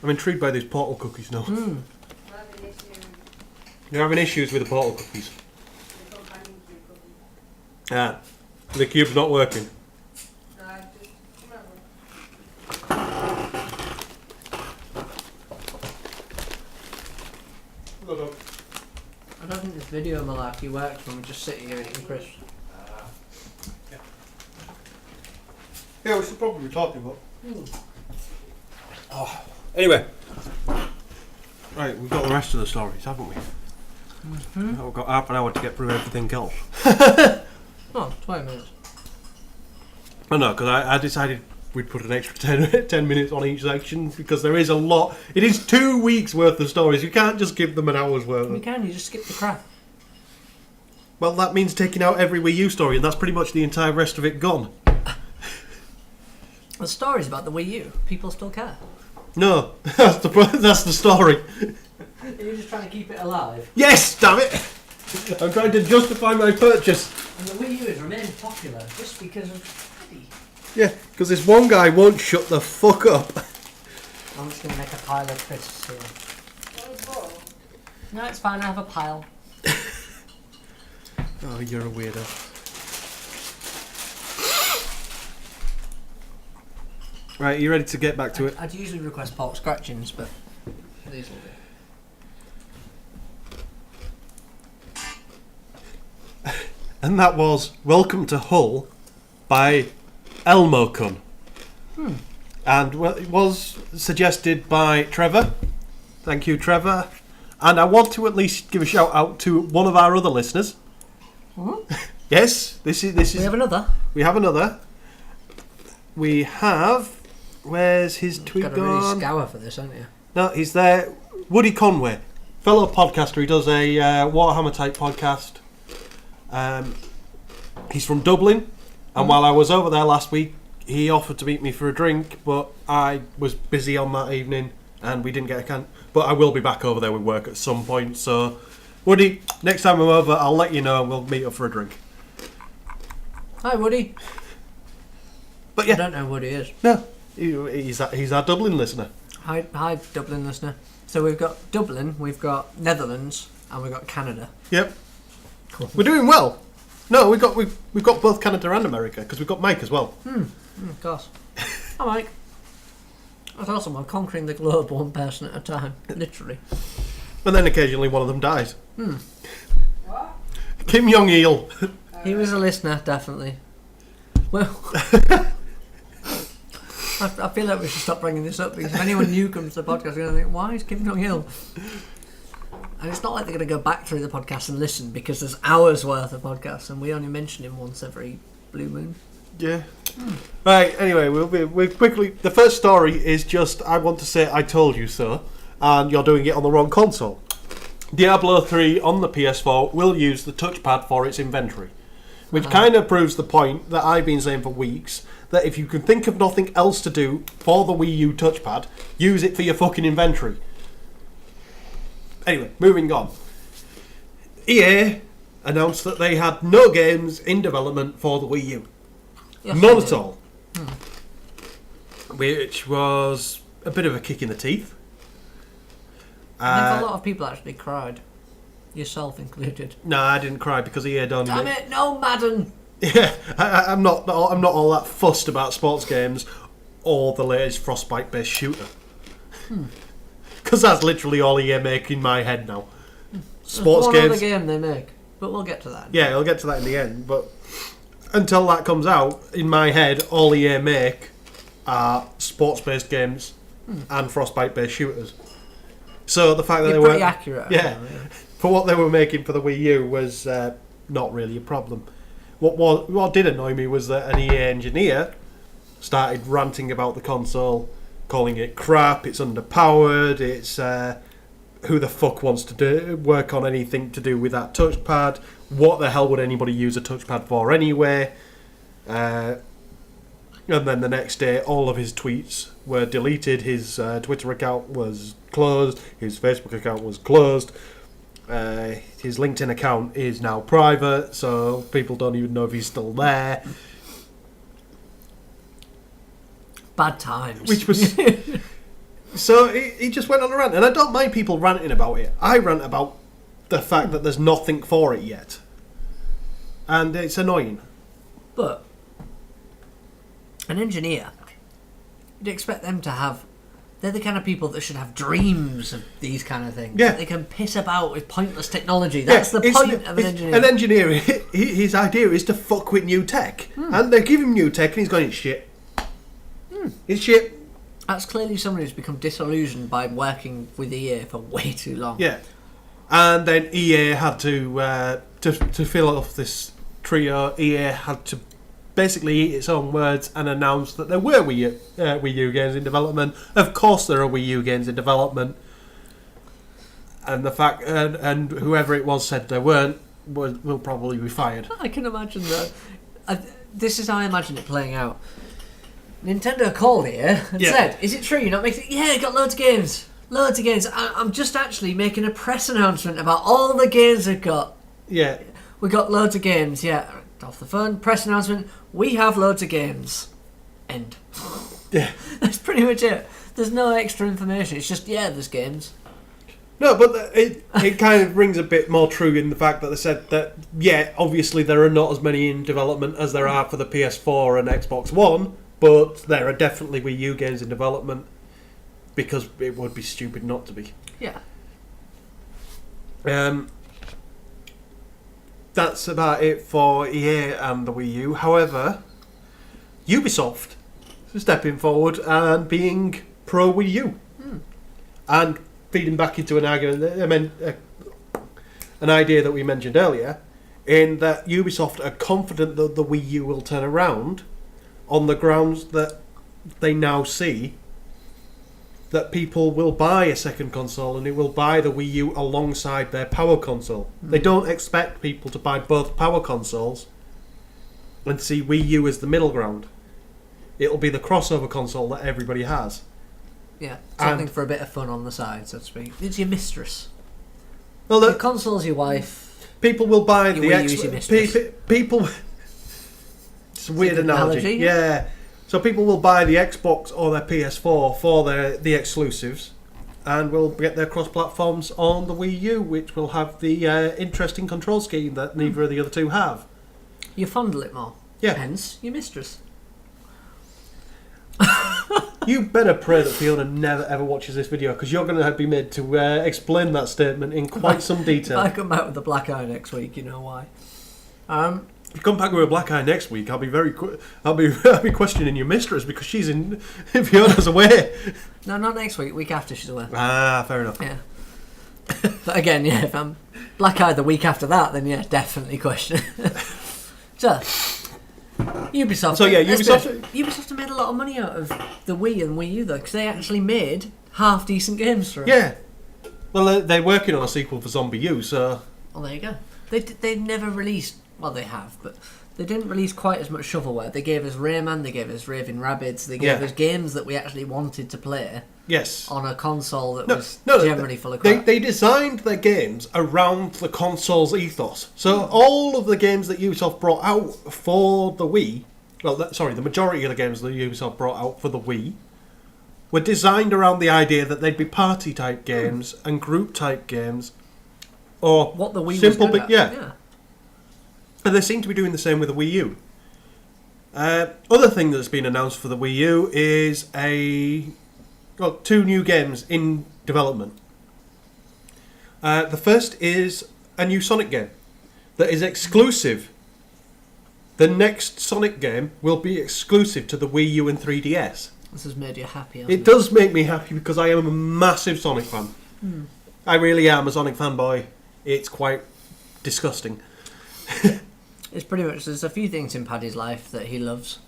I'm intrigued by these portal cookies now. You're having issues with the portal cookies. Yeah. The cube's not working. I don't think this video malarkey works when we just sit here eating crisps. Yeah, we should probably be talking about. Oh. Anyway. Right, we've got the rest of the stories, haven't we? Mm-hmm. We've got half an hour to get through everything else. Oh, 20 minutes. I know, because I decided we'd put an extra 10 minutes on each section because there is a lot. It is 2 weeks worth of stories. You can't just give them an hour's worth. You can, you just skip the crap. Well, that means taking out every Wii U story, and that's pretty much the entire rest of it gone. The stories about the Wii U, people still care. No, that's the story. You're just trying to keep it alive. Yes, damn it! I'm trying to justify my purchase. And the Wii U has remained popular just because of Paddy. Yeah, because this one guy won't shut the fuck up. I'm just going to make a pile of crisps here. No, it's fine, I have a pile. Oh, you're a weirdo. Right, you ready to get back to it? I'd usually request pork scratchings, but these will do. And that was Welcome to Hull by Elmo-kun. And it was suggested by Trevor. Thank you, Trevor. And I want to at least give a shout out to one of our other listeners. Yes, this is. We have another. We have another. We have. Where's his tweet Got to gone? really scour for this, haven't you? No, he's there. Woody Conway, fellow podcaster. He does a Warhammer type podcast. He's from Dublin, and while I was over there last week, he offered to meet me for a drink, but I was busy on that evening, and we didn't get a can. But I will be back over there with work at some point. So, Woody, next time I'm over, I'll let you know, and we'll meet up for a drink. Hi, Woody. But I yeah, don't know who Woody is. no, he's our Dublin listener. Hi, Dublin listener. So we've got Dublin, we've got Netherlands, and we've got Canada. Yep, Cool. we're doing well. No, we've got both Canada and America because we've got Mike as well. Of course. Hi, Mike. That's awesome. We're conquering the globe one person at a time, literally. And then occasionally one of them dies. What? Kim Jong-il. He was a listener, definitely. Well, I feel like we should stop bringing this up because if anyone new comes to the podcast, they're going to think, why is Kim Jong-il? And it's not like they're going to go back through the podcast and listen because there's hours worth of podcasts and we only mention him once every blue moon. Yeah. Right, anyway, we'll quickly... The first story is just, I want to say I told you so, and you're doing it on the wrong console. Diablo 3 on the PS4 will use the touchpad for its inventory, which kind of proves the point that I've been saying for weeks, that if you can think of nothing else to do for the Wii U touchpad, use it for your fucking inventory. Anyway, moving on. EA announced that they had no games in development for the Wii U. Yes, None they at do. all. Which was a bit of a kick in the teeth. I think a lot of people actually cried. Yourself included. No, I didn't cry because EA don't. Damn it, no Madden! Yeah, I'm not all that fussed about sports games or the latest Frostbite-based shooter. Because that's literally all EA make in my head now. Sports There's one games. other game they make, but we'll get to that. Yeah, I'll get to that in the end. But until that comes out, in my head, all EA make are sports-based games and Frostbite-based shooters. So the fact that You're they were pretty accurate. yeah, for what they were making for the Wii U was not really a problem. What did annoy me was that an EA engineer started ranting about the console, calling it crap, it's underpowered, it's who the fuck wants to work on anything to do with that touchpad, what the hell would anybody use a touchpad for anyway? And then the next day all of his tweets were deleted, his Twitter account was closed, his Facebook account was closed, his LinkedIn account is now private, so people don't even know if he's still there. Bad times. Which was... So he just went on a rant, and I don't mind people ranting about it. I rant about the fact that there's nothing for it yet. And it's annoying. But an engineer, you'd expect them to have... They're the kind of people that should have dreams of these kind of things. Yeah. They can piss about with pointless technology. That's the point of an engineer. An engineer, his idea is to fuck with new tech. And they give him new tech, and he's going, it's shit. It's shit. That's clearly someone who's become disillusioned by working with EA for way too long. Yeah. And then EA had to fill off this trio, EA had to basically eat its own words and announce that there were Wii U games in development. Of course there are Wii U games in development. And the fact and whoever it was said there weren't will probably be fired. I can imagine that. This is how I imagine it playing out. Nintendo called here and said, is it true you're not making... Yeah, got loads of games. Loads of games. I'm just actually making a press announcement about all the games we've got. Yeah. We got loads of games, yeah. Off the phone, press announcement, we have loads of games. End. Yeah. That's pretty much it. There's no extra information. It's just, yeah, there's games. No, but it kind of rings a bit more true in the fact that they said that, yeah, obviously there are not as many in development as there are for the PS4 and Xbox One, but there are definitely Wii U games in development because it would be stupid not to be. Yeah. That's about it for EA and the Wii U. However, Ubisoft is stepping forward and being pro Wii U. And feeding back into an argument, an idea that we mentioned earlier, in that Ubisoft are confident that the Wii U will turn around on the grounds that they now see that people will buy a second console and it will buy the Wii U alongside their power console. They don't expect people to buy both power consoles and see Wii U as the middle ground. It'll be the crossover console that everybody has. Yeah, something for a bit of fun on the side, so to speak. It's your mistress. Well, Your console's your wife. people will buy Your the Wii U's your mistress. people. It's a weird good analogy. Yeah. So people will buy the Xbox or their PS4 for the exclusives, and will get their cross-platforms on the Wii U, which will have the interesting control scheme that neither of the other two have. You fondle it more. Yeah. Hence, your mistress. You better pray that Fiona never ever watches this video, because you're going to be made to explain that statement in quite some detail. If I come back with a black eye next week, you know why. If you come back with a black eye next week, I'll be I'll be questioning your mistress, because she's in Fiona's away. No, not next week. Week after she's away. Ah, fair enough. Yeah. But again, yeah, if I'm black eye the week after that, then yeah, definitely question. So, Ubisoft. So, yeah, Ubisoft have made a lot of money out of the Wii and Wii U though, because they actually made half decent games for it. Yeah. Well, they're working on a sequel for Zombie U, so. Well, there you go. They never released. Well, they have, but they didn't release quite as much shovelware. They gave us Rayman, they gave us Raving Rabbids, they gave us games that we actually wanted to play. Yes. On a console that was generally full of crap. They designed their games around the console's ethos. So all of the games that Ubisoft brought out for the Wii, the majority of the games that Ubisoft brought out for the Wii were designed around the idea that they'd be party-type games and group-type games, or what the Wii simple, was good at. yeah. And they seem to be doing the same with the Wii U. Other thing that's been announced for the Wii U is two new games in development. The first is a new Sonic game that is exclusive. The next Sonic game will be exclusive to the Wii U and 3DS. This has made you happy, hasn't It does make me happy, because I am a massive Sonic fan. I really am a Sonic fanboy. It's quite disgusting. It's pretty much, there's a few things in Paddy's life that he loves.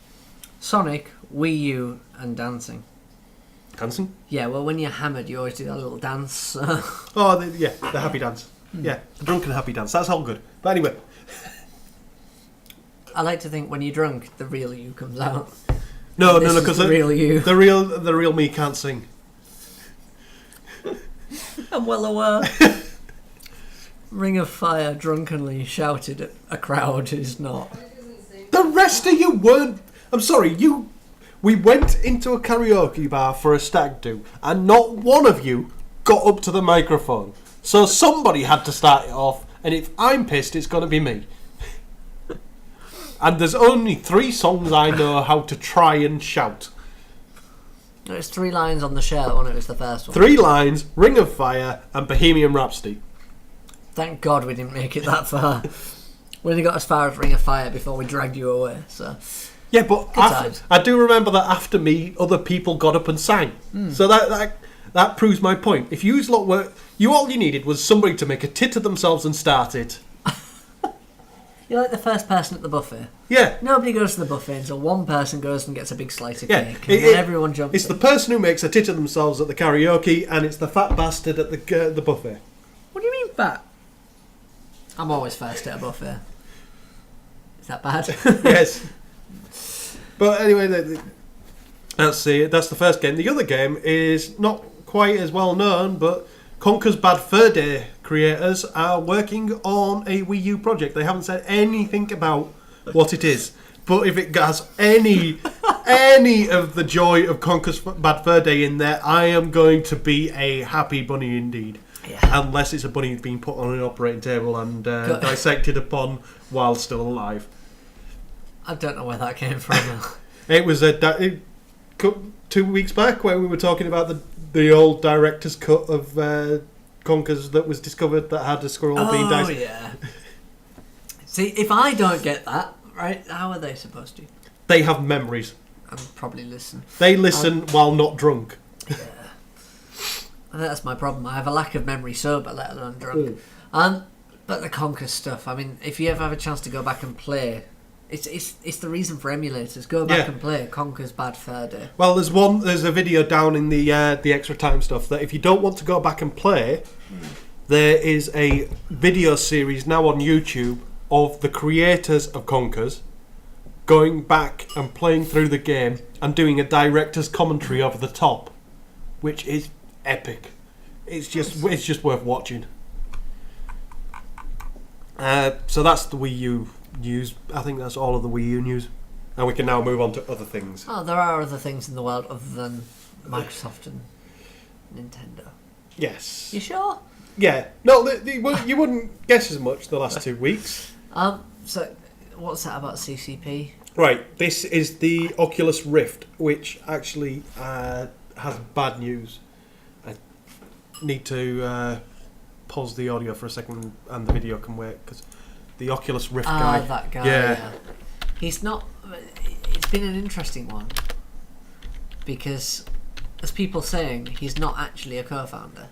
Sonic, Wii U, and dancing. Dancing? Yeah, well, when you're hammered, you always do that little dance. The happy dance. Yeah, the drunken happy dance. That's all good. But anyway. I like to think when you're drunk, the real you comes out. No, because the real you. The real me can't sing. I'm well aware. Ring of Fire drunkenly shouted at a crowd is not. The rest of you weren't. I'm sorry, we went into a karaoke bar for a stag do, and not one of you got up to the microphone. So somebody had to start it off, and if I'm pissed, it's going to be me. And there's only 3 songs I know how to try and shout. There's 3 lines on the shirt when it was the first one. 3 lines, Ring of Fire, and Bohemian Rhapsody. Thank God we didn't make it that far. We only got as far as Ring of Fire before we dragged you away. So yeah, but I do remember that after me, other people got up and sang. So that proves my point. If you lot were, all you needed was somebody to make a tit of themselves and start it. You're like the first person at the buffet. Yeah. Nobody goes to the buffet until one person goes and gets a big slice of cake, and then everyone jumps It's in. the person who makes a tit of themselves at the karaoke, and it's the fat bastard at the buffet. What do you mean fat? I'm always first at a buffet. Is that bad? Yes. But anyway, let's see. That's the first game. The other game is not quite as well known, but Conker's Bad Fur Day creators are working on a Wii U project. They haven't said anything about what it is. But if it has any of the joy of Conker's Bad Fur Day in there, I am going to be a happy bunny indeed. Yeah. Unless it's a bunny being put on an operating table and dissected upon while still alive. I don't know where that came from. It was 2 weeks back where we were talking about the old director's cut of Conker's that was discovered that had a squirrel being diced. Oh, yeah. See, if I don't get that, right, how are they supposed to? They have memories. And probably listen. They listen while not drunk. Yeah. I think that's my problem. I have a lack of memory sober, let alone drunk. But the Conker stuff, I mean, if you ever have a chance to go back and play, it's the reason for emulators. Go back and play Conker's Bad Fur Day. Well, there's a video down in the extra time stuff that if you don't want to go back and play, there is a video series now on YouTube of the creators of Conker's going back and playing through the game and doing a director's commentary over the top, which is epic. It's just worth watching. So that's the Wii U news. I think that's all of the Wii U news. And we can now move on to other things. Oh, there are other things in the world other than Microsoft and Nintendo. Yes. You sure? Yeah. No, you wouldn't guess as much the last 2 weeks. So, what's that about CCP? Right, this is the Oculus Rift, which actually has bad news. I need to pause the audio for a second and the video can wait, because the Oculus Rift guy... that guy, yeah. He's not... It's been an interesting one, because, as people saying, he's not actually a co-founder.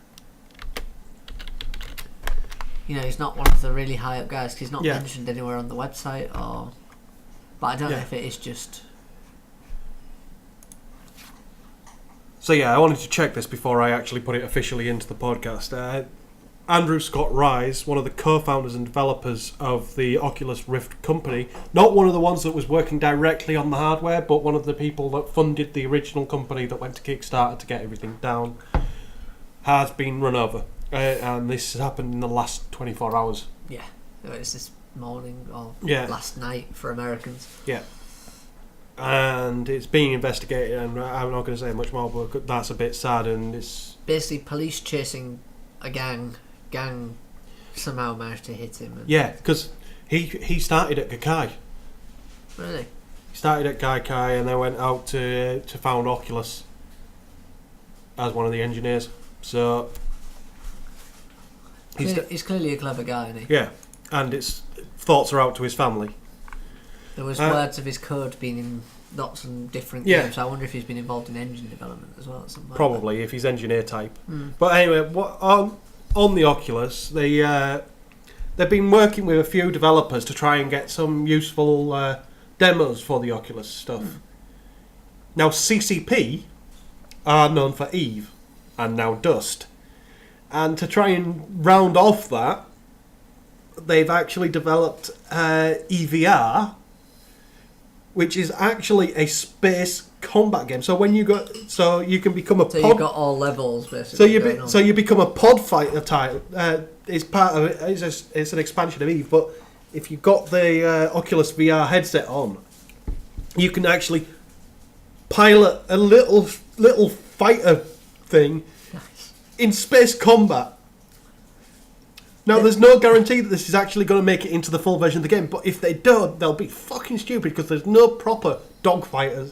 You know, he's not one of the really high up guys, because he's not mentioned anywhere on the website, or... But I don't know if it is just... So yeah, I wanted to check this before I actually put it officially into the podcast. Andrew Scott Rise, one of the co-founders and developers of the Oculus Rift company, not one of the ones that was working directly on the hardware, but one of the people that funded the original company that went to Kickstarter to get everything down, has been run over. And this has happened in the last 24 hours. Yeah, it's this morning or last night for Americans. Yeah. And it's being investigated, and I'm not going to say much more, but that's a bit sad. And it's basically police chasing a gang somehow managed to hit him. Yeah, because he started at Gaikai. Really? He started at Gaikai and then went out to found Oculus as one of the engineers. So he's clearly a clever guy, isn't he? Yeah, and his thoughts are out to his family. There was words of his code being in lots of different games. So I wonder if he's been involved in engine development as well. Probably, if he's engineer type. But anyway, on the Oculus, they've been working with a few developers to try and get some useful demos for the Oculus stuff. Now, CCP are known for Eve and now Dust. And to try and round off that, they've actually developed EVR, which is actually a space combat game. So when you you can become a pod. So you've got all levels basically. So you become a pod fighter type. It's part of it. It's an expansion of Eve. But if you've got the Oculus VR headset on, you can actually pilot a little fighter thing in space combat. Now, there's no guarantee that this is actually going to make it into the full version of the game, but if they don't, they'll be fucking stupid, because there's no proper dogfighters,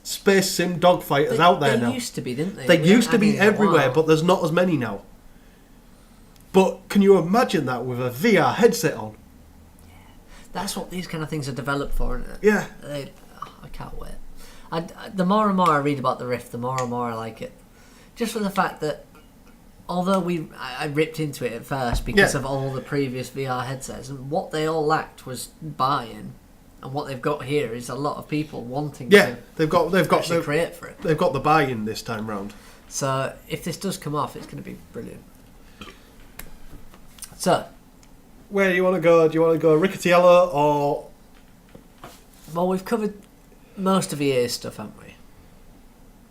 space sim dogfighters out there now. They used to be, didn't they? They used to be everywhere, but there's not as many now. But can you imagine that with a VR headset on? Yeah. That's what these kind of things are developed for, isn't it? Yeah. I can't wait. The more and more I read about the Rift, the more and more I like it. Just for the fact that although I ripped into it at first because of all the previous VR headsets, and what they all lacked was buy-in, and what they've got here is a lot of people wanting to they've got create for it. They've got the buy-in this time round. So if this does come off, it's going to be brilliant. So, where do you want to go? Do you want to go Riccatiello or? Well, we've covered most of EA's stuff, haven't we?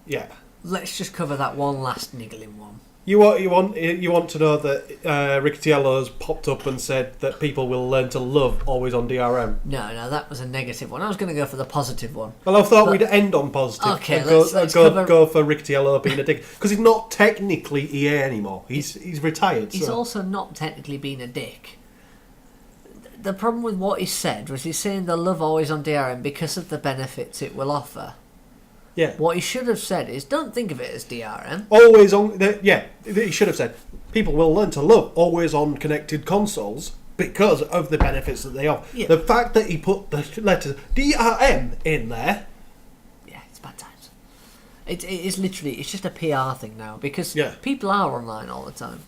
Yeah. Let's just cover that one last niggling one. You want to know that Riccatiello's popped up and said that people will learn to love Always on DRM. No, that was a negative one. I was going to go for the positive one. Well, I thought we'd end on positive. Okay, let's go for Riccatiello being a dick, because he's not technically EA anymore. He's retired. He's also not technically being a dick. The problem with what he said was he's saying they'll love Always on DRM because of the benefits it will offer. Yeah. What he should have said is, don't think of it as DRM. Always on. He should have said, people will learn to love always on connected consoles because of the benefits that they offer. Yeah. The fact that he put the letters DRM in there. Yeah, it's bad times. It is literally, it's just a PR thing now, because people are online all the time.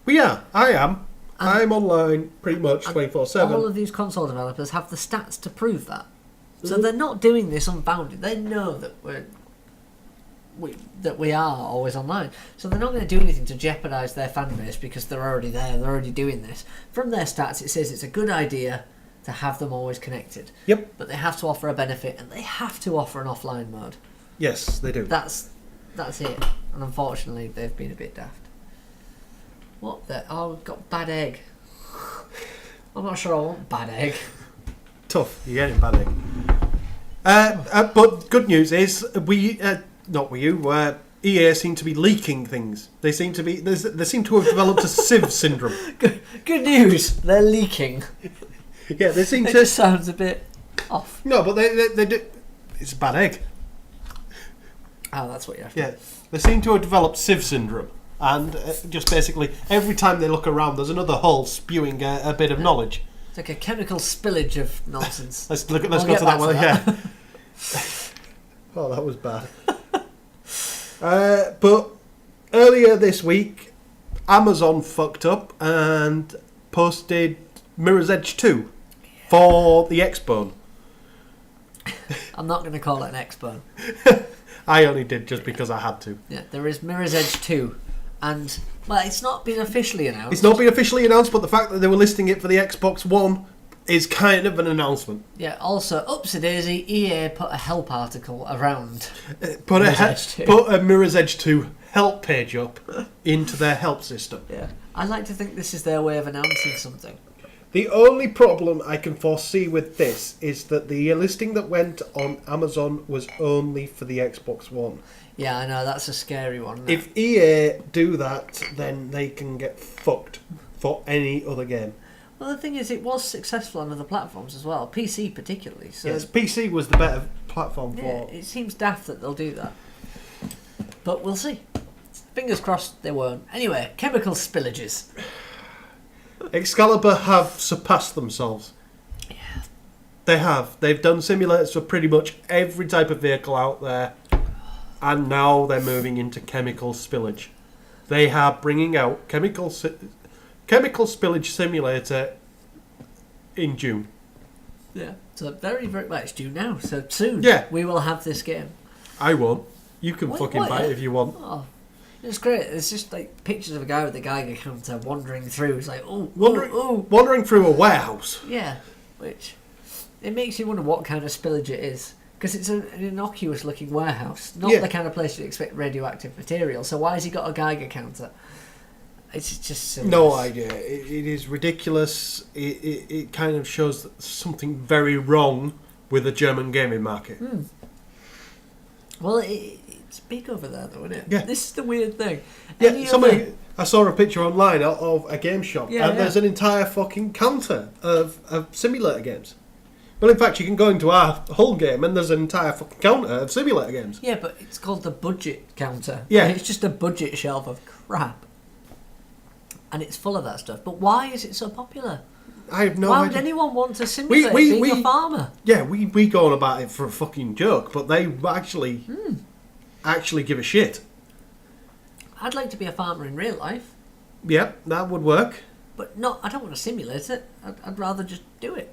Well, yeah, I am. I'm online pretty much 24/7. All of these console developers have the stats to prove that. So they're not doing this unbounded. They know that we are always online. So they're not going to do anything to jeopardise their fan base because they're already there. They're already doing this. From their stats, it says it's a good idea to have them always connected. Yep. But they have to offer a benefit, and they have to offer an offline mode. Yes, they do. That's it. And unfortunately, they've been a bit daft. What the? Oh, we've got bad egg. I'm not sure I want bad egg. Tough. You're getting bad egg. But good news is not Wii U. EA seem to be leaking things. They seem to have developed a sieve syndrome. Good news, they're leaking. Yeah, they seem It to. just sounds a bit off. No, but they do. It's a bad egg. Oh, that's what you have to. Yeah, they seem to have developed sieve syndrome, and just basically every time they look around, there's another hole spewing a bit of knowledge. It's like a chemical spillage of nonsense. Let's go We'll to get that back one. to Yeah. Oh, that was bad. But earlier this week, Amazon fucked up and posted Mirror's Edge 2 for the Xbone. I'm not going to call it an Xbone. I only did just because I had to. Yeah, there is Mirror's Edge 2, and well, it's not been officially announced. It's not been officially announced, but the fact that they were listing it for the Xbox One is kind of an announcement. Yeah. Also, upsy daisy, EA put a help article around. Put Edge a Mirror's Edge 2 help page up into their help system. Yeah. I like to think this is their way of announcing something. The only problem I can foresee with this is that the listing that went on Amazon was only for the Xbox One. Yeah, I know, that's a scary one. If EA do that, then they can get fucked for any other game. Well, the thing is, it was successful on other platforms as well, PC particularly. So Yes, PC was the better platform yeah, for. it seems daft that they'll do that. But we'll see. Fingers crossed they won't. Anyway, chemical spillages. Excalibur have surpassed themselves. Yeah. They have. They've done simulators for pretty much every type of vehicle out there, and now they're moving into chemical spillage. They are bringing out chemical spillage simulator in June. Yeah. So very, very well, it's due now. So soon, Yeah. we will have this game. I won't. You can Wait, fucking what? buy it if you want. Oh, it's great. It's just like pictures of a guy with a Geiger counter wandering through. It's like, oh, Wandering through a warehouse. yeah. Which it makes you wonder what kind of spillage it is. Because it's an innocuous-looking warehouse, not Yeah. the kind of place you'd expect radioactive material. So why has he got a Geiger counter? It's just silly. No idea. It is ridiculous. It kind of shows that there's something very wrong with the German gaming market. Well, it's big over there, though, isn't it? Yeah. This is the weird thing. Yeah, I saw a picture online of a game shop, Yeah, and there's an entire fucking counter of simulator games. Well, in fact, you can go into our whole game, and there's an entire fucking counter of simulator games. Yeah, but it's called the budget counter. Yeah. It's just a budget shelf of crap. And it's full of that stuff. But why is it so popular? I have no Why would idea. anyone want to simulate being a farmer? Yeah, we go on about it for a fucking joke, but they actually give a shit. I'd like to be a farmer in real life, Yeah, that would work. but not. I don't want to simulate it. I'd rather just do it.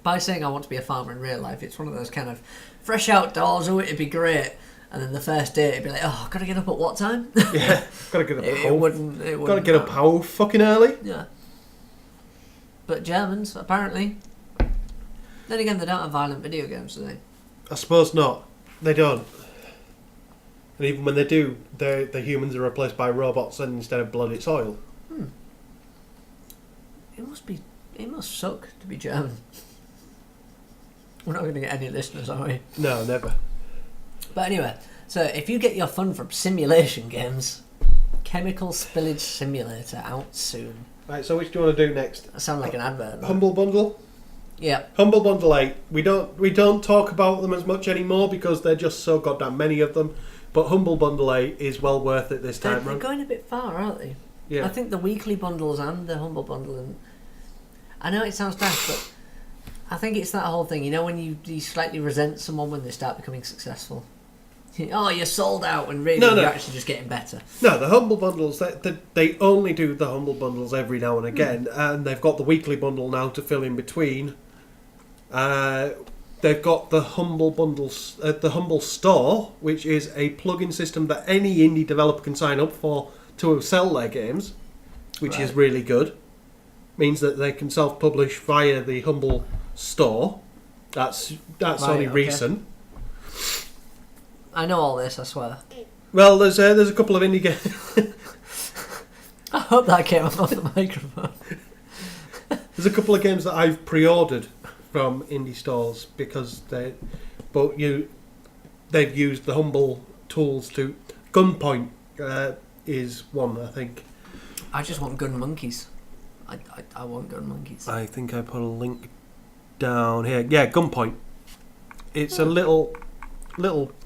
By saying I want to be a farmer in real life, it's one of those kind of fresh outdoors. Oh, it'd be great. And then the first day, it'd be like, oh, gotta get up at what time? Yeah, gotta get up. It wouldn't. Gotta get up how fucking early. Yeah. But Germans, apparently. Then again, they don't have violent video games, do they? I suppose not. They don't. And even when they do, the humans are replaced by robots, and instead of blood, it's oil. It must suck to be German. We're not going to get any listeners, are we? No, never. But anyway, so if you get your fun from simulation games, Chemical Spillage Simulator out soon. Right, so which do you want to do next? That sounds like an advert. Though. Humble Bundle? Yeah. Humble Bundle 8. We don't talk about them as much anymore because they're just so goddamn many of them. But Humble Bundle 8 is well worth it this time They're round. going a bit far, aren't they? Yeah. I think the weekly bundles and the Humble Bundle, and I know it sounds daft, but I think it's that whole thing. You know, when you slightly resent someone when they start becoming successful. Oh, you're sold out, and really you're actually just getting better. No, the Humble Bundles, they only do the Humble Bundles every now and again, and they've got the weekly bundle now to fill in between. They've got the Humble Bundles, the Humble Store, which is a plug-in system that any indie developer can sign up for to sell their games, which is really good. Means that they can self-publish via the Humble Store. That's only recent. I know all this, I swear. Well, there's a couple of indie games. I hope that came off the microphone. There's a couple of games that I've pre-ordered from indie stores because they've used the humble tools to Gunpoint is one, I think. I just want gun monkeys. I want gun monkeys. I think I put a link down here. Yeah, Gunpoint. It's a little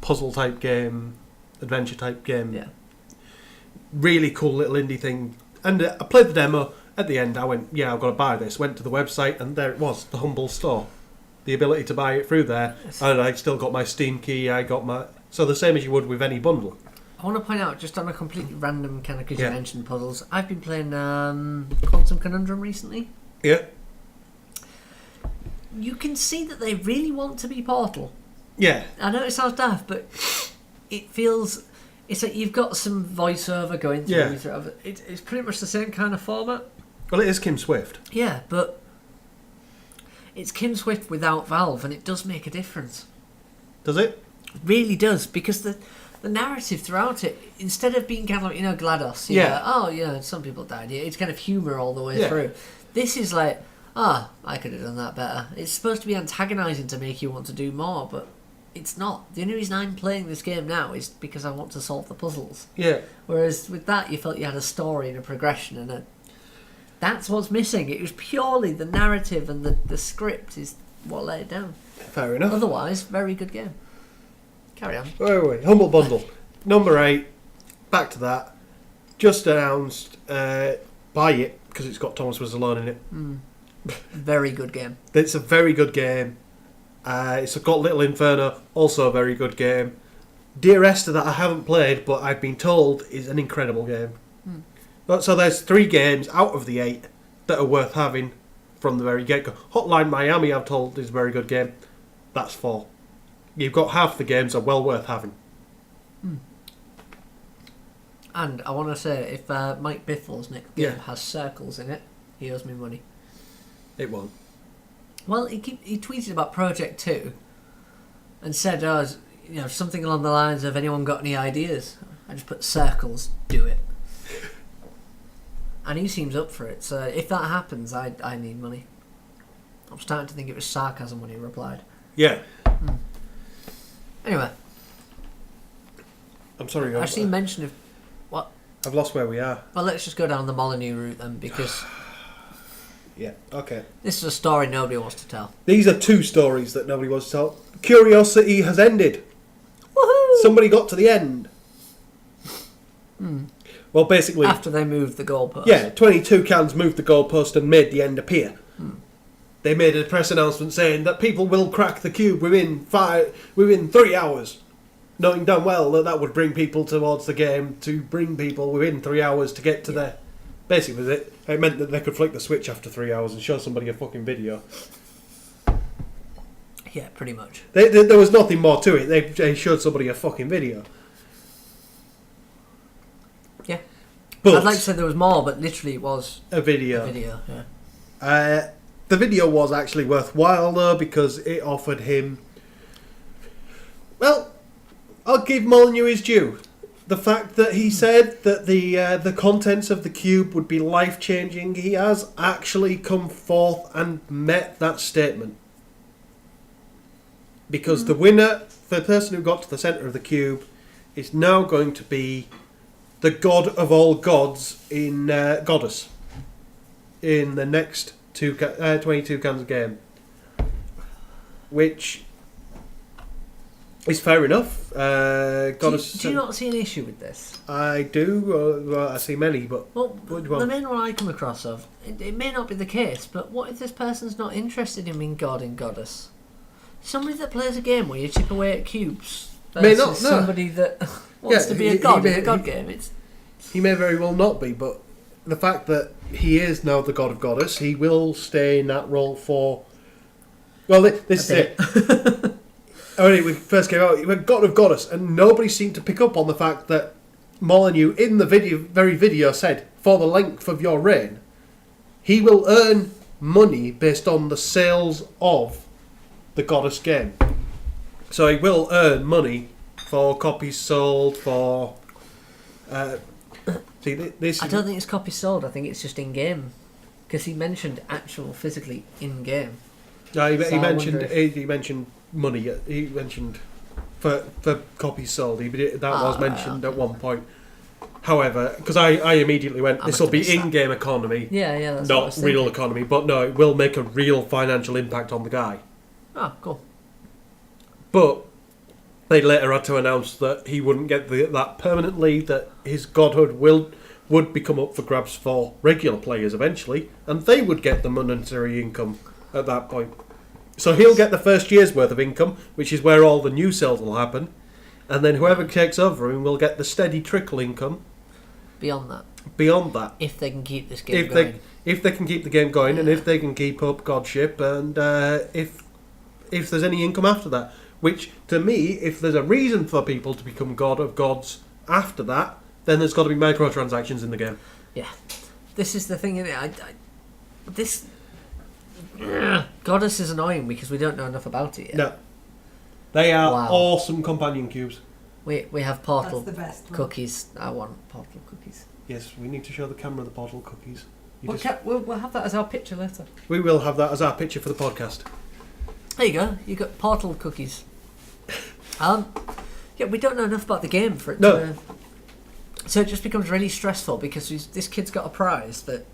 puzzle type game, adventure type game. Yeah. Really cool little indie thing. And I played the demo. At the end, I went, yeah, I've got to buy this. Went to the website, and there it was, the humble store. The ability to buy it through there. And I still got my Steam key. So the same as you would with any bundle. I want to point out, just on a completely random kind of, because you mentioned puzzles, I've been playing Quantum Conundrum recently. Yeah. You can see that they really want to be Portal. Yeah. I know it sounds daft, but it feels... It's like you've got some voiceover going through. Yeah. It's pretty much the same kind of format. Well, it is Kim Swift. Yeah, but it's Kim Swift without Valve, and it does make a difference. Does it? It really does, because the narrative throughout it, instead of being kind of like, GLaDOS, some people died. It's kind of humour all the way through. This is like, I could have done that better. It's supposed to be antagonising to make you want to do more, but it's not. The only reason I'm playing this game now is because I want to solve the puzzles. Yeah. Whereas with that, you felt you had a story and a progression, and that's what's missing. It was purely the narrative, and the script is what let it down. Fair enough. Otherwise, very good game. Carry on. Wait. Humble Bundle. Number 8. Back to that. Just announced. Buy it, because it's got Thomas Was Alone in it. Very good game. It's a very good game. It's got Little Inferno, also a very good game. Dear Esther, that I haven't played, but I've been told is an incredible game. So there's 3 games out of the 8 that are worth having from the very get-go. Hotline Miami, I've told, is a very good game. That's 4. You've got half the games are well worth having. And I want to say, if Mike Biffle's next game has circles in it, he owes me money. It won't. Well, he tweeted about Project 2 and said, something along the lines of, anyone got any ideas? I just put circles, do it. And he seems up for it, so if that happens, I need money. I'm starting to think it was sarcasm when he replied. Yeah. Anyway. I'm sorry. I've seen mention of... What? I've lost where we are. Well, let's just go down the Molyneux route then, because... Yeah, okay. This is a story nobody wants to tell. These are 2 stories that nobody wants to tell. Curiosity has ended. Woohoo! Somebody got to the end. Well, basically... After they moved the goalpost. Yeah, 22 Cans moved the goalpost and made the end appear. They made a press announcement saying that people will crack the cube within 3 hours. Knowing damn well that would bring people towards the game, to bring people within 3 hours to get to their... Basically, it meant that they could flick the switch after 3 hours and show somebody a fucking video. Yeah, pretty much. There was nothing more to it. They showed somebody a fucking video. Yeah. But I'd like to say there was more, but literally it was a video. Yeah. The video was actually worthwhile, though, because it offered him... Well, I'll give Molyneux his due. The fact that he said that the contents of the cube would be life-changing, he has actually come forth and met that statement. Because the winner, the person who got to the centre of the cube, is now going to be the god of all gods in Goddess. In the next 22 Cans game. Which... It's fair enough. Do you not see an issue with this? I do. Well, I see many, but... Well, the main one I come across of, it may not be the case, but what if this person's not interested in being God and Goddess? Somebody that plays a game where you chip away at cubes versus somebody that wants to be a god in a god game. He may very well not be, but the fact that he is now the God of Goddess, he will stay in that role for... Well, this is it. When it first came out, he went God of Goddess, and nobody seemed to pick up on the fact that Molyneux, in the very video, said, for the length of your reign, he will earn money based on the sales of the Goddess game. So he will earn money for copies sold, for... I don't think it's copies sold, I think it's just in-game. Because he mentioned actual physically in-game. No, he So I mentioned wonder if- he mentioned money. He mentioned for copies sold. That was mentioned at one point. However, because I immediately went, I this must will have be missed that. in-game economy, Yeah, that's what I not was real thinking. economy. But no, it will make a real financial impact on the guy. Oh, cool. But they later had to announce that he wouldn't get that permanently. That his godhood would become up for grabs for regular players eventually, and they would get the monetary income at that point. So he'll get the first year's worth of income, which is where all the new sales will happen, and then whoever takes over him will get the steady trickle income. Beyond that, Beyond that, if they can keep this game going. if they can keep the game going, and Yeah. if they can keep up godship, and if there's any income after that, which to me, if there's a reason for people to become god of gods after that, then there's got to be microtransactions in the game. Yeah, this is the thing, innit? This Goddess is annoying because we don't know enough about it yet. No, they are Wow. awesome companion cubes. We have portal That's the best one. cookies. I want portal cookies. Yes, we need to show the camera the portal cookies. We'll have that as our picture later. We will have that as our picture for the podcast. There you go. You got portal cookies. Yeah, we don't know enough about the game for it No. to. So it just becomes really stressful because this kid's got a prize that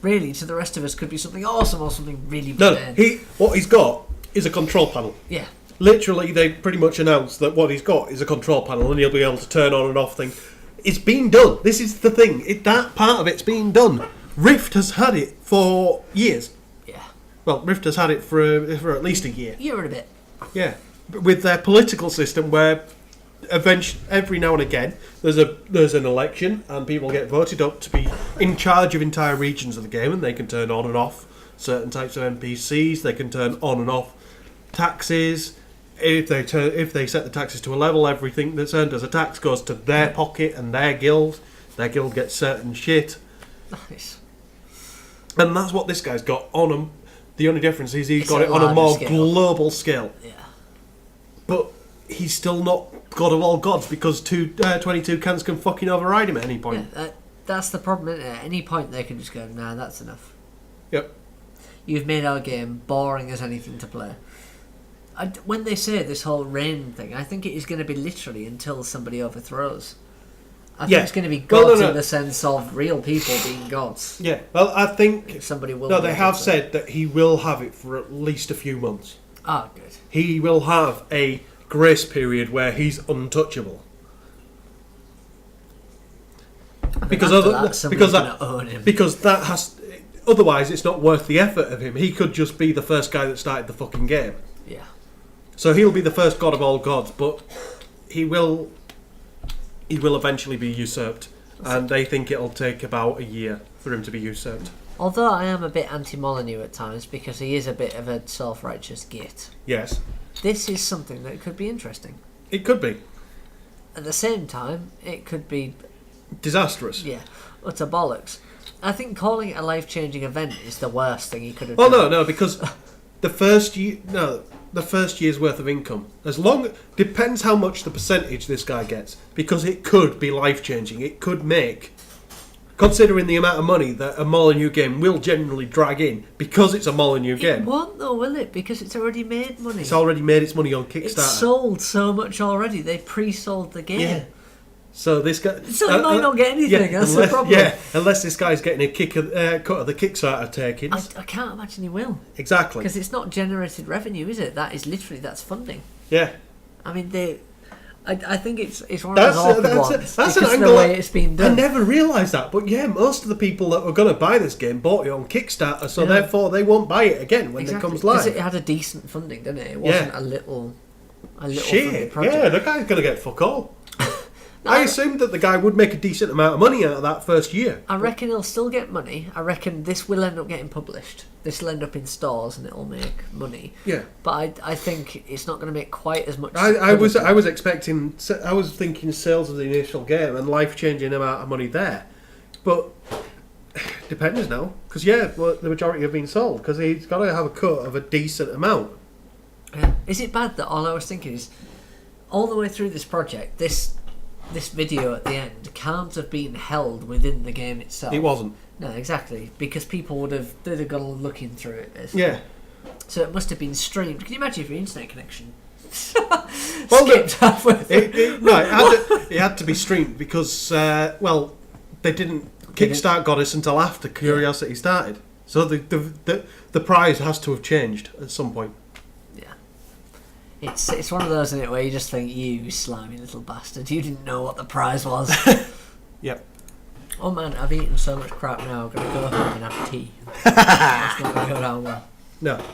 really to the rest of us could be something awesome or something really No, bad. what he's got is a control panel. Yeah. Literally, they pretty much announced that what he's got is a control panel, and he'll be able to turn on and off things. It's been done. This is the thing. That part of it's been done. Rift has had it for years. Yeah. Well, Rift has had it for at least a year. Year and a bit. Yeah, with their political system, where eventually, every now and again, there's an election, and people get voted up to be in charge of entire regions of the game, and they can turn on and off certain types of NPCs. They can turn on and off taxes. If they set the taxes to a level, everything that's earned as a tax goes to their pocket and their guild. Their guild gets certain shit, Nice. and that's what this guy's got on him. The only difference is he's It's got a it on a larger more scale. global scale. Yeah. But he's still not god of all gods because 22 cans can fucking override him at any point. Yeah, that's the problem, isn't it? At any point they can just go, nah, that's enough. Yep. You've made our game boring as anything to play. When they say this whole reign thing, I think it is going to be literally until somebody overthrows. I think Yeah. it's going to be Well, gods no. in the sense of real people being gods. Yeah. Well, I think Somebody will. no. be They able have to- said that he will have it for at least a few months. Ah, good. He will have a grace period where he's untouchable. Because after other that, somebody's because that gonna own him. because that has. Otherwise, it's not worth the effort of him. He could just be the first guy that started the fucking game. Yeah. So he'll be the first god of all gods, but he will eventually be usurped, and they think it'll take about a year for him to be usurped. Although I am a bit anti-Molyneux at times because he is a bit of a self-righteous git. Yes, This is something that could be interesting. it could be At the same time, it could be, disastrous. yeah, utter bollocks. I think calling it a life-changing event is the worst thing he could have Well, done. no, because the first year's worth of income, depends how much the percentage this guy gets, because it could be life changing. It could make, considering the amount of money that a Molyneux game will generally drag in, because it's a Molyneux It game. won't though, will it? Because it's already made money. It's already made its money on It's Kickstarter. sold so much already. They pre-sold the game. Yeah. So this guy, So he might not get anything, that's the problem. Yeah, unless this guy's getting a cut of the Kickstarter takings. I can't imagine he will. Exactly. Because it's not generated revenue, is it? That is literally, that's funding. Yeah. I mean, I think it's one of those awkward ones. That's an because angle. the way it's been done. I never realised that, but yeah, most of the people that were going to buy this game bought it on Kickstarter, so Yeah. therefore they won't buy it again when it comes live. Because it had a decent funding, didn't it? It wasn't a little funded Shit, project. yeah, the guy's going to get fuck all. I assumed that the guy would make a decent amount of money out of that first year. I reckon he'll still get money. I reckon this will end up getting published. This will end up in stores and it'll make money. Yeah. But I think it's not going to make quite as much. I was thinking sales of the initial game and life changing amount of money there, but depends now because the majority have been sold because he's got to have a cut of a decent amount. Yeah. Is it bad that all I was thinking is all the way through this project, this video at the end can't have been held within the game itself? It wasn't. No, exactly, because people they'd have gone looking through it. Basically. Yeah, So it must have been streamed. Can you imagine if your internet connection Well, skipped halfway through? It had to be streamed because, they didn't kickstart Goddess until after Curiosity started. So the prize has to have changed at some point. Yeah. It's one of those, isn't it, where you just think, you slimy little bastard, you didn't know what the prize was. Yep. Oh man, I've eaten so much crap now, I'm going to go home and have tea. That's not going to go down well. No.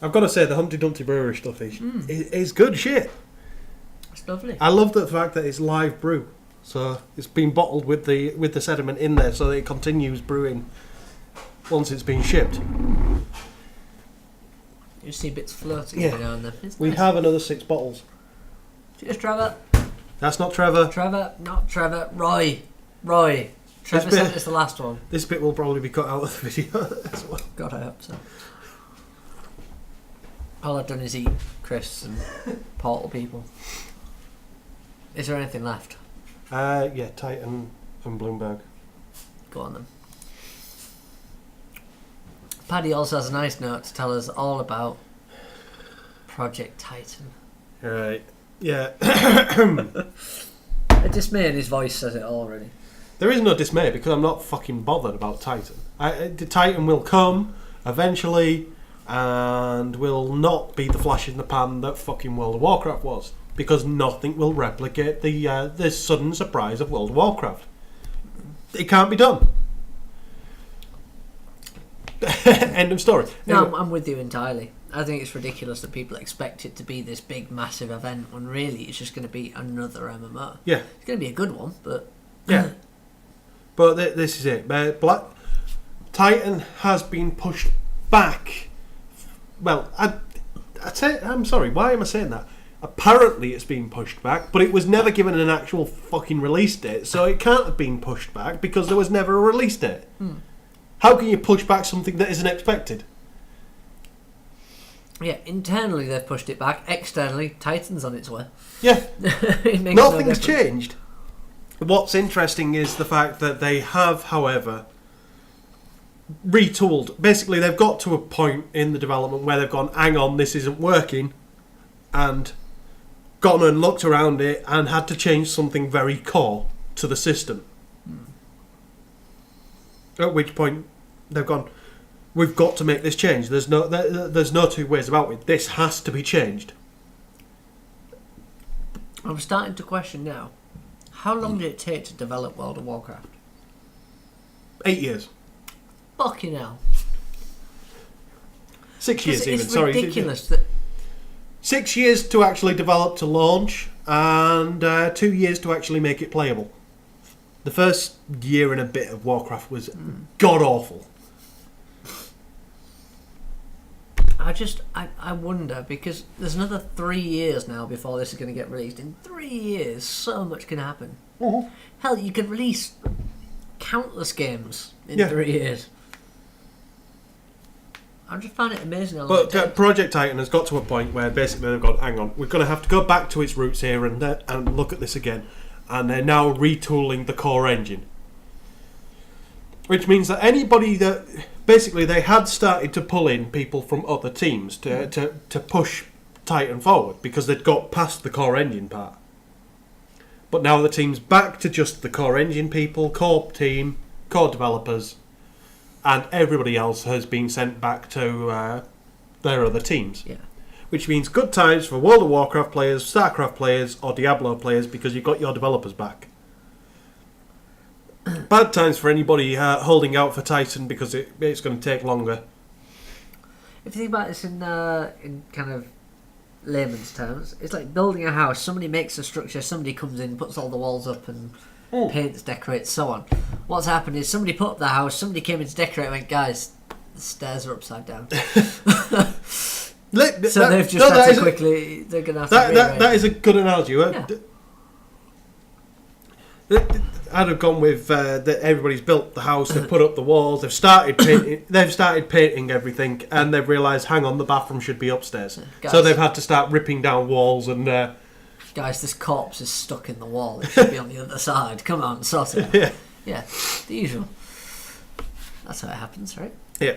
I've got to say, the Humpty Dumpty Brewery stuff is good shit. It's lovely. I love the fact that it's live brew. So it's been bottled with the sediment in there so that it continues brewing once it's been shipped. You see bits floating every now and then. It's We nice. have another 6 bottles. Cheers, Trevor. That's not Trevor. Trevor, not Trevor. Roy. Trevor said it's the last one. This bit will probably be cut out of the video as well. God, I hope so. All I've done is eat crisps and portal people. Is there anything left? Yeah, Titan and Bloomberg. Go on then. Paddy also has a nice note to tell us all about Project Titan. Right. Yeah. A dismay in his voice says it already. There is no dismay because I'm not fucking bothered about Titan. The Titan will come eventually and will not be the flash in the pan that fucking World of Warcraft was. Because nothing will replicate the sudden surprise of World of Warcraft. It can't be done. End of story. No, Anyway. I'm with you entirely. I think it's ridiculous that people expect it to be this big, massive event when really it's just going to be another MMO. Yeah. It's going to be a good one, but... Yeah. But this is it. Titan has been pushed back. Well, I'm sorry, why am I saying that? Apparently it's been pushed back, but it was never given an actual fucking release date, so it can't have been pushed back because there was never a release date. How can you push back something that isn't expected? Yeah, internally they've pushed it back. Externally, Titan's on its way. Yeah. It makes no Nothing's difference. changed. What's interesting is the fact that they have, however, retooled. Basically, they've got to a point in the development where they've gone, hang on, this isn't working, and gone and looked around it and had to change something very core to the system. At which point they've gone, we've got to make this change. There's no two ways about it. This has to be changed. I'm starting to question now, how long did it take to develop World of Warcraft? 8 years. Fucking hell. 6 years even, It's sorry. ridiculous that... 6 years to actually develop to launch, and 2 years to actually make it playable. The first year and a bit of Warcraft was god awful. I wonder, because there's another 3 years now before this is going to get released. In 3 years, so much can happen. Hell, you could release countless games in 3 years. I just find it amazing how long it But takes. Project Titan has got to a point where basically they've gone, hang on, we're going to have to go back to its roots here and look at this again. And they're now retooling the core engine. Which means that anybody that... Basically, they had started to pull in people from other teams to push Titan forward because they'd got past the core engine part. But now the team's back to just the core engine people, core team, core developers, and everybody else has been sent back to their other teams. Yeah. Which means good times for World of Warcraft players, StarCraft players, or Diablo players because you've got your developers back. Bad times for anybody holding out for Titan because it's going to take longer. If you think about this in kind of layman's terms, it's like building a house. Somebody makes a structure, somebody comes in, puts all the walls up and paints, decorates, so on. What's happened is somebody put up the house, somebody came in to decorate and went, guys, the stairs are upside down. So they've just had to quickly... They're going to have to rearrange. That is a good analogy. Yeah. I'd have gone with that everybody's built the house, they've put up the walls, they've started painting everything, and they've realised, hang on, the bathroom should be upstairs. Guys. So they've had to start ripping down walls and... Guys, this corpse is stuck in the wall. It should be on the other side. Come on, sort it out. Yeah, the usual. That's how it happens, right? Yeah.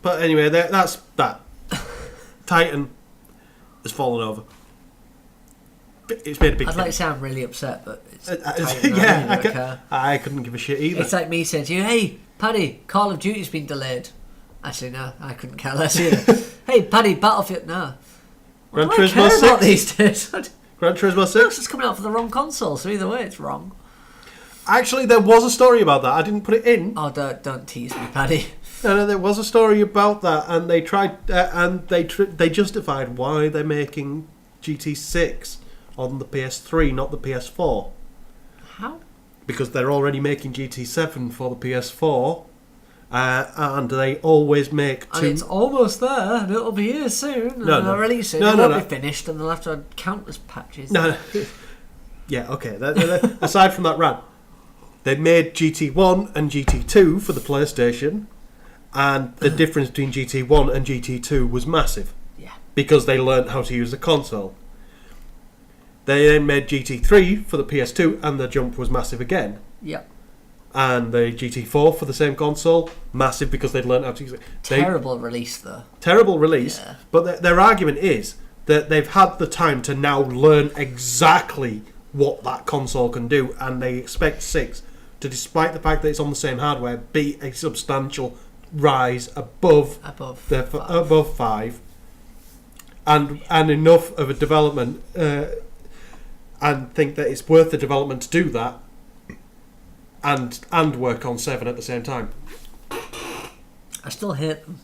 But anyway, that's that. Titan has fallen over. It's made a big I'd thing. like to say I'm really upset, but it's Yeah, I couldn't give a shit either. It's like me saying to you, hey, Paddy, Call of Duty's been delayed. Actually, no, I couldn't care less either. Hey, Paddy, Battlefield, no. Gran What do I Turismo care 6? about these days? Gran Turismo 6? It's coming out for the wrong console, so either way, it's wrong. Actually, there was a story about that. I didn't put it in. Oh, don't tease me, Paddy. No, there was a story about that, and they tried, and they justified why they're making GT6 on the PS3, not the PS4. How? Because they're already making GT7 for the PS4, and they always make two. And it's almost there, and it'll be here soon. And No. they'll release it. No, it no, won't no. be finished, and they'll have to add countless patches. No. Yeah, okay. Aside from that rant, they made GT1 and GT2 for the PlayStation, and the difference between GT1 and GT2 was massive. Yeah. Because they learnt how to use the console. They then made GT3 for the PS2, and the jump was massive again. Yep. And the GT4 for the same console, massive because they'd learnt how to use it. Terrible release, though. Terrible release. Yeah. But their argument is that they've had the time to now learn exactly what that console can do, and they expect 6 to, despite the fact that it's on the same hardware, be a substantial rise above Above 5, and enough of a development, and think that it's worth the development to do that, and work on 7 at the same time. I still hate them.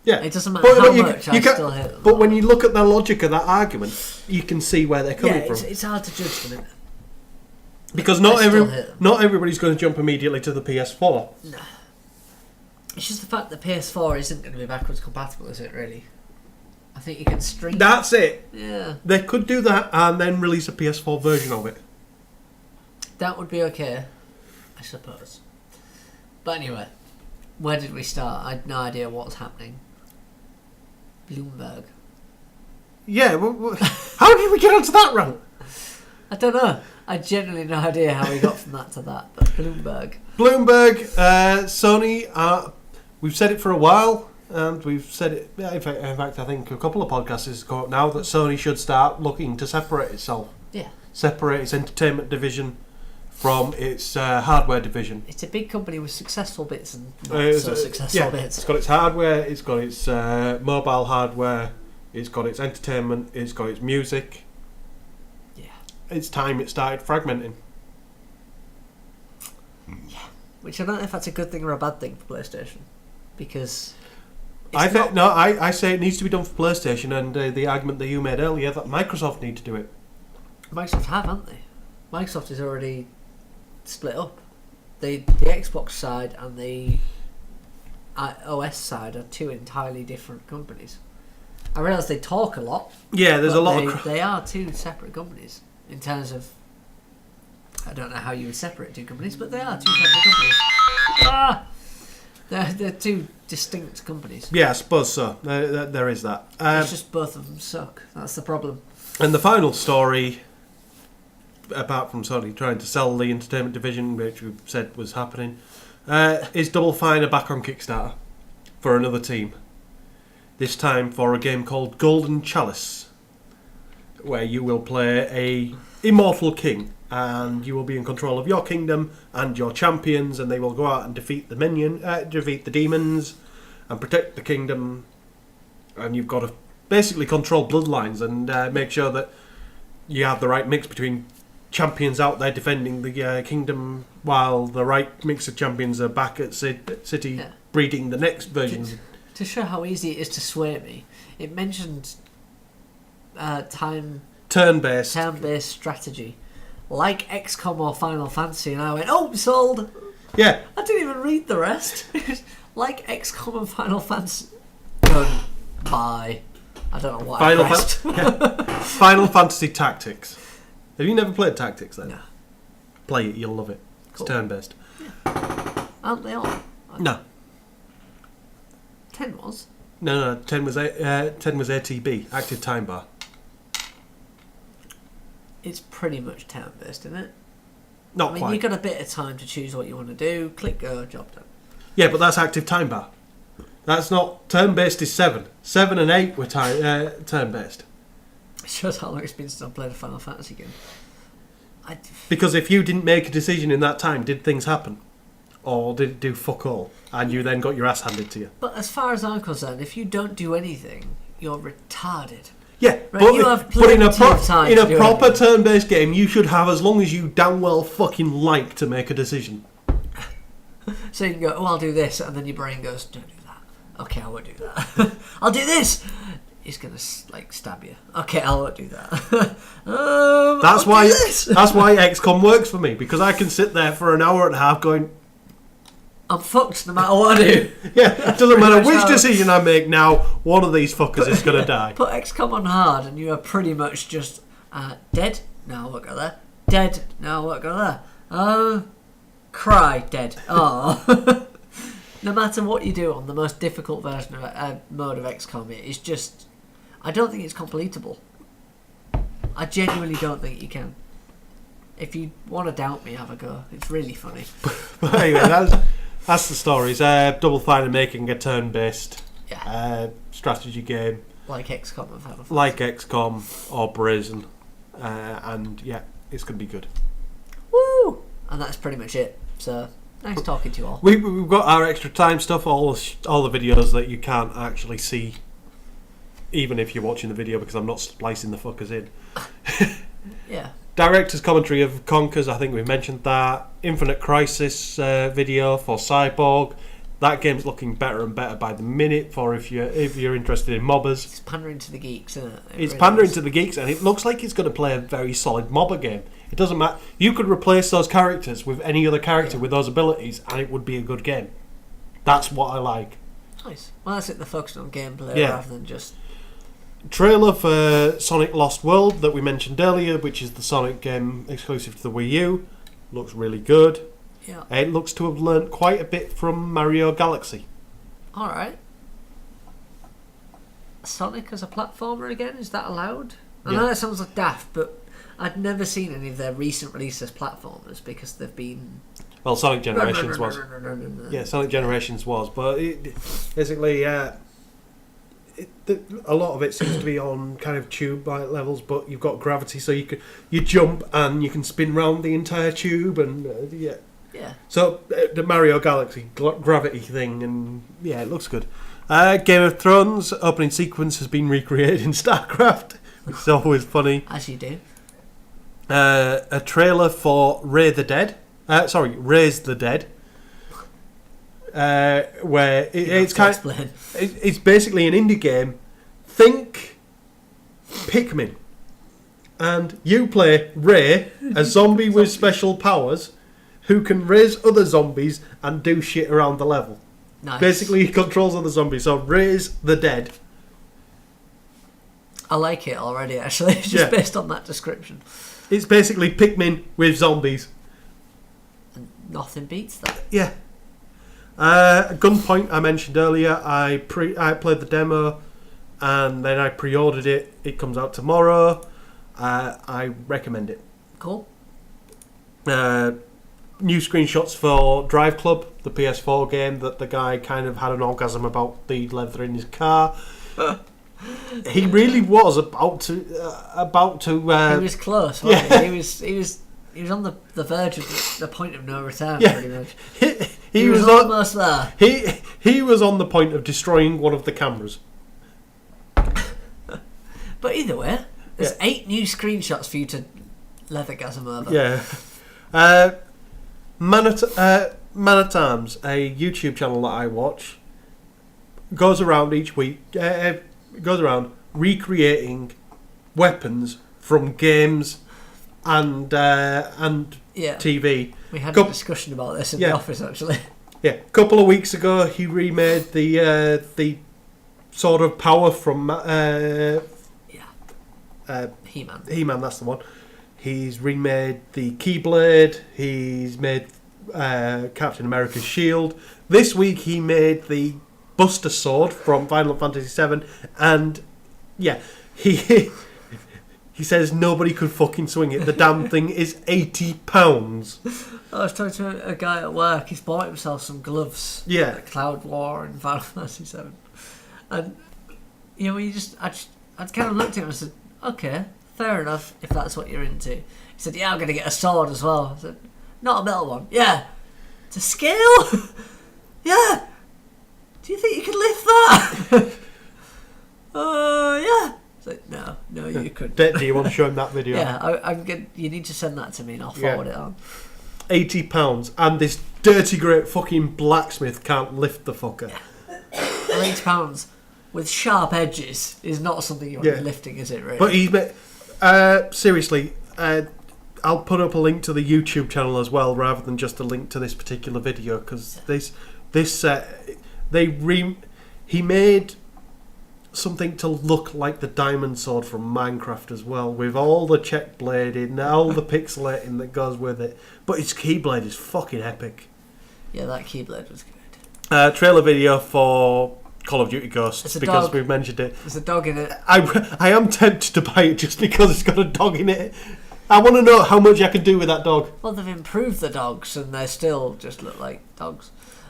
Yeah, It doesn't matter how much, I still hate them. But when you look at the logic of that argument, you can see where they're coming from. It's hard to judge them. Because I still hate them. not everybody's going to jump immediately to the PS4. No. It's just the fact that PS4 isn't going to be backwards compatible, is it, really? I think you can stream. That's it. Yeah. They could do that and then release a PS4 version of it. That would be okay, I suppose. But anyway, where did we start? I had no idea what was happening. Bloomberg. Yeah, how did we get onto that rant? I don't know. I genuinely no idea how we got from that to that, but Bloomberg. Sony, we've said it for a while, and we've said it, in fact I think a couple of podcasts is out now, that Sony should start looking to separate itself. Yeah. Separate its entertainment division from its hardware division. It's a big company with successful bits and not so successful bits. It's got its hardware, it's got its mobile hardware, it's got its entertainment, it's got its music. Yeah. It's time it started fragmenting. Yeah. Which I don't know if that's a good thing or a bad thing for PlayStation. Because I say it needs to be done for PlayStation, and the argument that you made earlier that Microsoft need to do it. Microsoft have, haven't they? Microsoft is already split up. The Xbox side and the OS side are two entirely different companies. I realise they talk a lot. Yeah, there's a lot of... They are two separate companies in terms of... I don't know how you would separate two companies, but they are two separate companies. Ah! They're two distinct companies. Yeah, I suppose so. There is that. It's just both of them suck. That's the problem. And the final story, apart from Sony trying to sell the entertainment division, which we said was happening, is Double Fine are back on Kickstarter for another team. This time for a game called Golden Chalice, where you will play a immortal king, and you will be in control of your kingdom and your champions, and they will go out and defeat the demons, and protect the kingdom. And you've got to basically control bloodlines and make sure that you have the right mix between champions out there defending the kingdom, while the right mix of champions are back at City breeding the next version. To show how easy it is to sway me, it mentioned turn-based strategy, like XCOM or Final Fantasy, and I went, oh, sold! Yeah. I didn't even read the rest. Like XCOM and Final Fantasy. Done. Bye. I don't know what I pressed. Final Fantasy Tactics. Have you never played Tactics then? No. Play it, you'll love it. It's turn-based. Yeah. Aren't they all? No. 10 was? No, 10 was ATB, Active Time Bar. It's pretty much turn-based, isn't it? Not quite. You've got a bit of time to choose what you want to do. Click go, job done. Yeah, but that's Active Time Bar. That's not... Turn-based is 7. 7 and 8 were turn-based. It shows how long it's been since I played a Final Fantasy game. Because if you didn't make a decision in that time, did things happen? Or did it do fuck all? And you then got your ass handed to you? But as far as I'm concerned, if you don't do anything, you're retarded. Yeah, Right, but, you have but in a, plenty of time in to a do proper anything. turn-based game, you should have as long as you damn well fucking like to make a decision. So you can go, oh, I'll do this, and then your brain goes, don't do that. Okay, I won't do that. I'll do this. He's gonna stab you. Okay, I won't do that. That's I'll why. do this. That's why XCOM works for me, because I can sit there for an hour and a half going, I'm fucked no matter what I do. yeah, it doesn't matter which much decision I make now, one of these fuckers is gonna die. Put XCOM on hard, and you are pretty much just dead. No, I won't go there. Dead. No, I won't go there. Cry. Dead. Oh. No matter what you do on the most difficult version of mode of XCOM, it is just... I don't think it's completable. I genuinely don't think you can. If you want to doubt me, have a go. It's really funny. But anyway, that's the stories. Double Fine and making a turn-based strategy game. Like XCOM and Final Fantasy. Like XCOM or Brazen. And yeah, it's going to be good. Woo! And that's pretty much it. So, nice talking to you all. We've got our extra time stuff, all the videos that you can't actually see, even if you're watching the video, because I'm not splicing the fuckers in. Yeah. Director's commentary of Conkers, I think we mentioned that. Infinite Crisis video for Cyborg. That game's looking better and better by the minute for if you're interested in mobbers. It's pandering to the geeks, isn't it? It's pandering to the geeks, and it looks like it's going to play a very solid mobber game. It doesn't matter. You could replace those characters with any other character with those abilities, and it would be a good game. That's what I like. Nice. Well, that's it. They're focusing on gameplay rather than just... Trailer for Sonic Lost World that we mentioned earlier, which is the Sonic game exclusive to the Wii U. Looks really good. Yeah. It looks to have learnt quite a bit from Mario Galaxy. Alright. Sonic as a platformer again? Is that allowed? I Yeah. know that sounds like daft, but I'd never seen any of their recent releases platformers because they've been... Well, Sonic Generations was. Yeah, Sonic Generations was, but basically, a lot of it seems to be on kind of tube-like levels, but you've got gravity, so you jump and you can spin round the entire tube, and yeah. So the Mario Galaxy gravity thing, and yeah, it looks good. Game of Thrones opening sequence has been recreated in StarCraft, which is always funny. As you do. A trailer for Raise the Dead, where it's it's basically an indie game. Think Pikmin, and you play Ray, a zombie with special powers, who can raise other zombies and do shit around the level. Nice. Basically, he controls other zombies. So Raise the Dead. I like it already, actually, just based on that description. It's basically Pikmin with zombies. And nothing beats that. Yeah. Gunpoint, I mentioned earlier. I played the demo, and then I pre-ordered it. It comes out tomorrow. I recommend it. Cool. New screenshots for Drive Club, the PS4 game that the guy kind of had an orgasm about the leather in his car. He really was about to. He was close, wasn't he? He was on the verge of the point of no return, pretty much. He was almost there. He was on the point of destroying one of the cameras. But either way, there's 8 new screenshots for you to leathergasm over. Yeah. Man at Arms, a YouTube channel that I watch, goes around each week. Goes around recreating weapons from games and TV. We had a discussion about this in the office, actually. Yeah, a couple of weeks ago, he remade the sword of power from He-Man. He-Man, that's the one. He's remade the Keyblade. He's made Captain America's shield. This week, he made the Buster Sword from Final Fantasy VII, and yeah, he He says nobody could fucking swing it. The damn thing is £80. I was talking to a guy at work. He's bought himself some gloves. Yeah. Like Cloud War and Final Fantasy 7. And you know, I kind of looked at him and said, "Okay, fair enough. If that's what you're into." He said, "Yeah, I'm gonna get a sword as well." I said, "Not a metal one." "Yeah." "To scale?" "Yeah." "Do you think you can lift that?" Yeah. It's like, no, you couldn't. Do you want to show him that video? Yeah, I'm good. You need to send that to me and I'll forward it on. £80, and this dirty great fucking blacksmith can't lift the fucker. £80 with sharp edges is not something you want to be lifting, is it? Really? But he's seriously. I'll put up a link to the YouTube channel as well, rather than just a link to this particular video, because he made something to look like the diamond sword from Minecraft as well, with all the check blading, all the pixelating that goes with it. But his keyblade is fucking epic. Yeah, that keyblade was good. Trailer video for Call of Duty Ghosts, because dog. we've mentioned it. There's a dog in it. I am tempted to buy it just because it's got a dog in it. I want to know how much I can do with that dog. Well, they've improved the dogs and they still just look like dogs.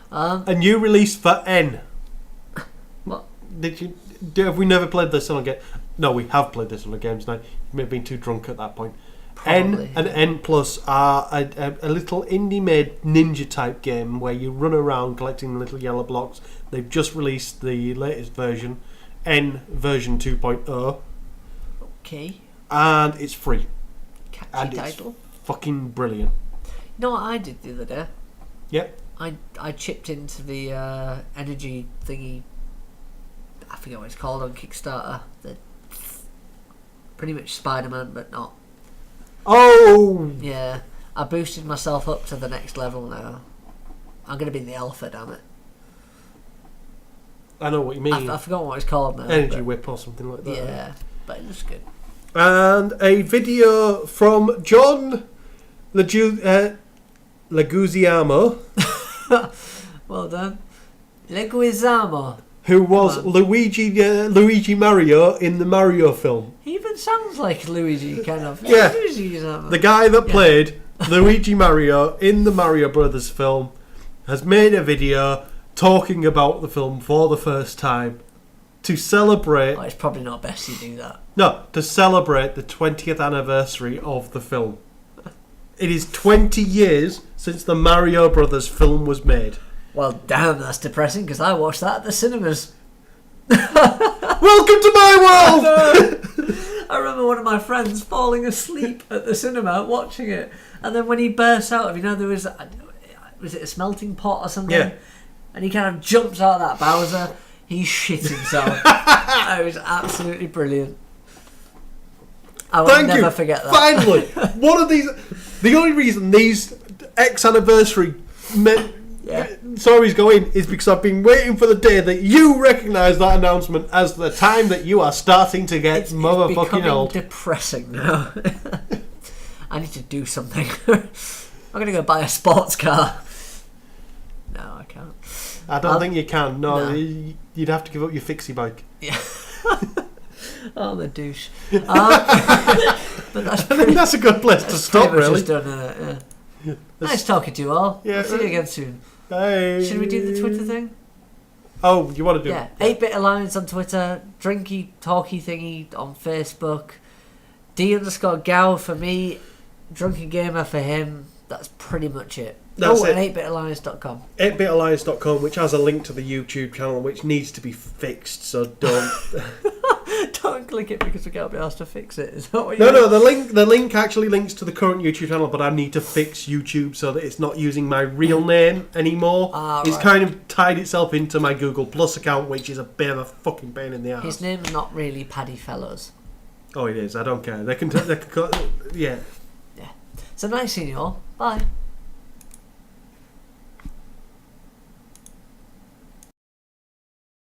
A new release for N. What? Have we never played this on a game? No, we have played this on a games night. You may have been too drunk at that point. Probably. N and N Plus are a little indie-made ninja type game where you run around collecting little yellow blocks. They've just released the latest version, N version 2.0. Okay. And it's free. Catchy And title. it's fucking brilliant. You know what I did the other day? Yep. I chipped into the energy thingy. I forget what it's called on Kickstarter. Pretty much Spider-Man, but not. Oh! Yeah. I boosted myself up to the next level now. I'm going to be the alpha, damn it. I know what you mean. I forgot what it's called now. Energy whip or something like that. Yeah, but it looks good. And a video from John Leguizamo. Well done. Leguizamo. Who was Luigi Mario in the Mario film. He even sounds like Luigi, kind of. Yeah. Leguizamo. The guy that played Luigi Mario in the Mario Brothers film has made a video talking about the film for the first time to celebrate... Oh, it's probably not best you do that. No, to celebrate the 20th anniversary of the film. It is 20 years since the Mario Brothers film was made. Well, damn, that's depressing, because I watched that at the cinemas. Welcome to my world! I remember one of my friends falling asleep at the cinema watching it, and then when he burst out of, there was it a smelting pot or something? Yeah. And he kind of jumps out of that Bowser. He shit himself. It was absolutely brilliant. I will never forget that. Finally, one of these. The only reason these ex-anniversary stories go in is because I've been waiting for the day that you recognise that announcement as the time that you are starting to get It's motherfucking old. Depressing now. I need to do something. I'm going to go buy a sports car. No, I can't. I don't think you can. No, No. You'd have to give up your fixie bike. Yeah. Oh, the douche. But that's I think that's a good place to stop, pretty much really. just done, isn't it? Yeah. Nice talking to you all. Yeah. I'll see you again soon. Bye. Should we do the Twitter thing? Oh, you want to do Yeah. it? 8-Bit Alliance on Twitter. Drinky Talky Thingy on Facebook. D_Gow for me. DrunkenGamer for him. That's pretty much it. That's it. And 8bitalliance.com. 8bitalliance.com, which has a link to the YouTube channel, which needs to be fixed, so don't... Don't click it because we can't be asked to fix it. Is that what No, the link actually links to the current YouTube channel, but I need to fix YouTube so that it's not using my real name anymore. It's right. kind of tied itself into my Google Plus account, which is a bit of a fucking pain in the ass. His name's not really Paddy Fellows. Oh, it is. I don't care. They can yeah. So nice seeing you all. Bye.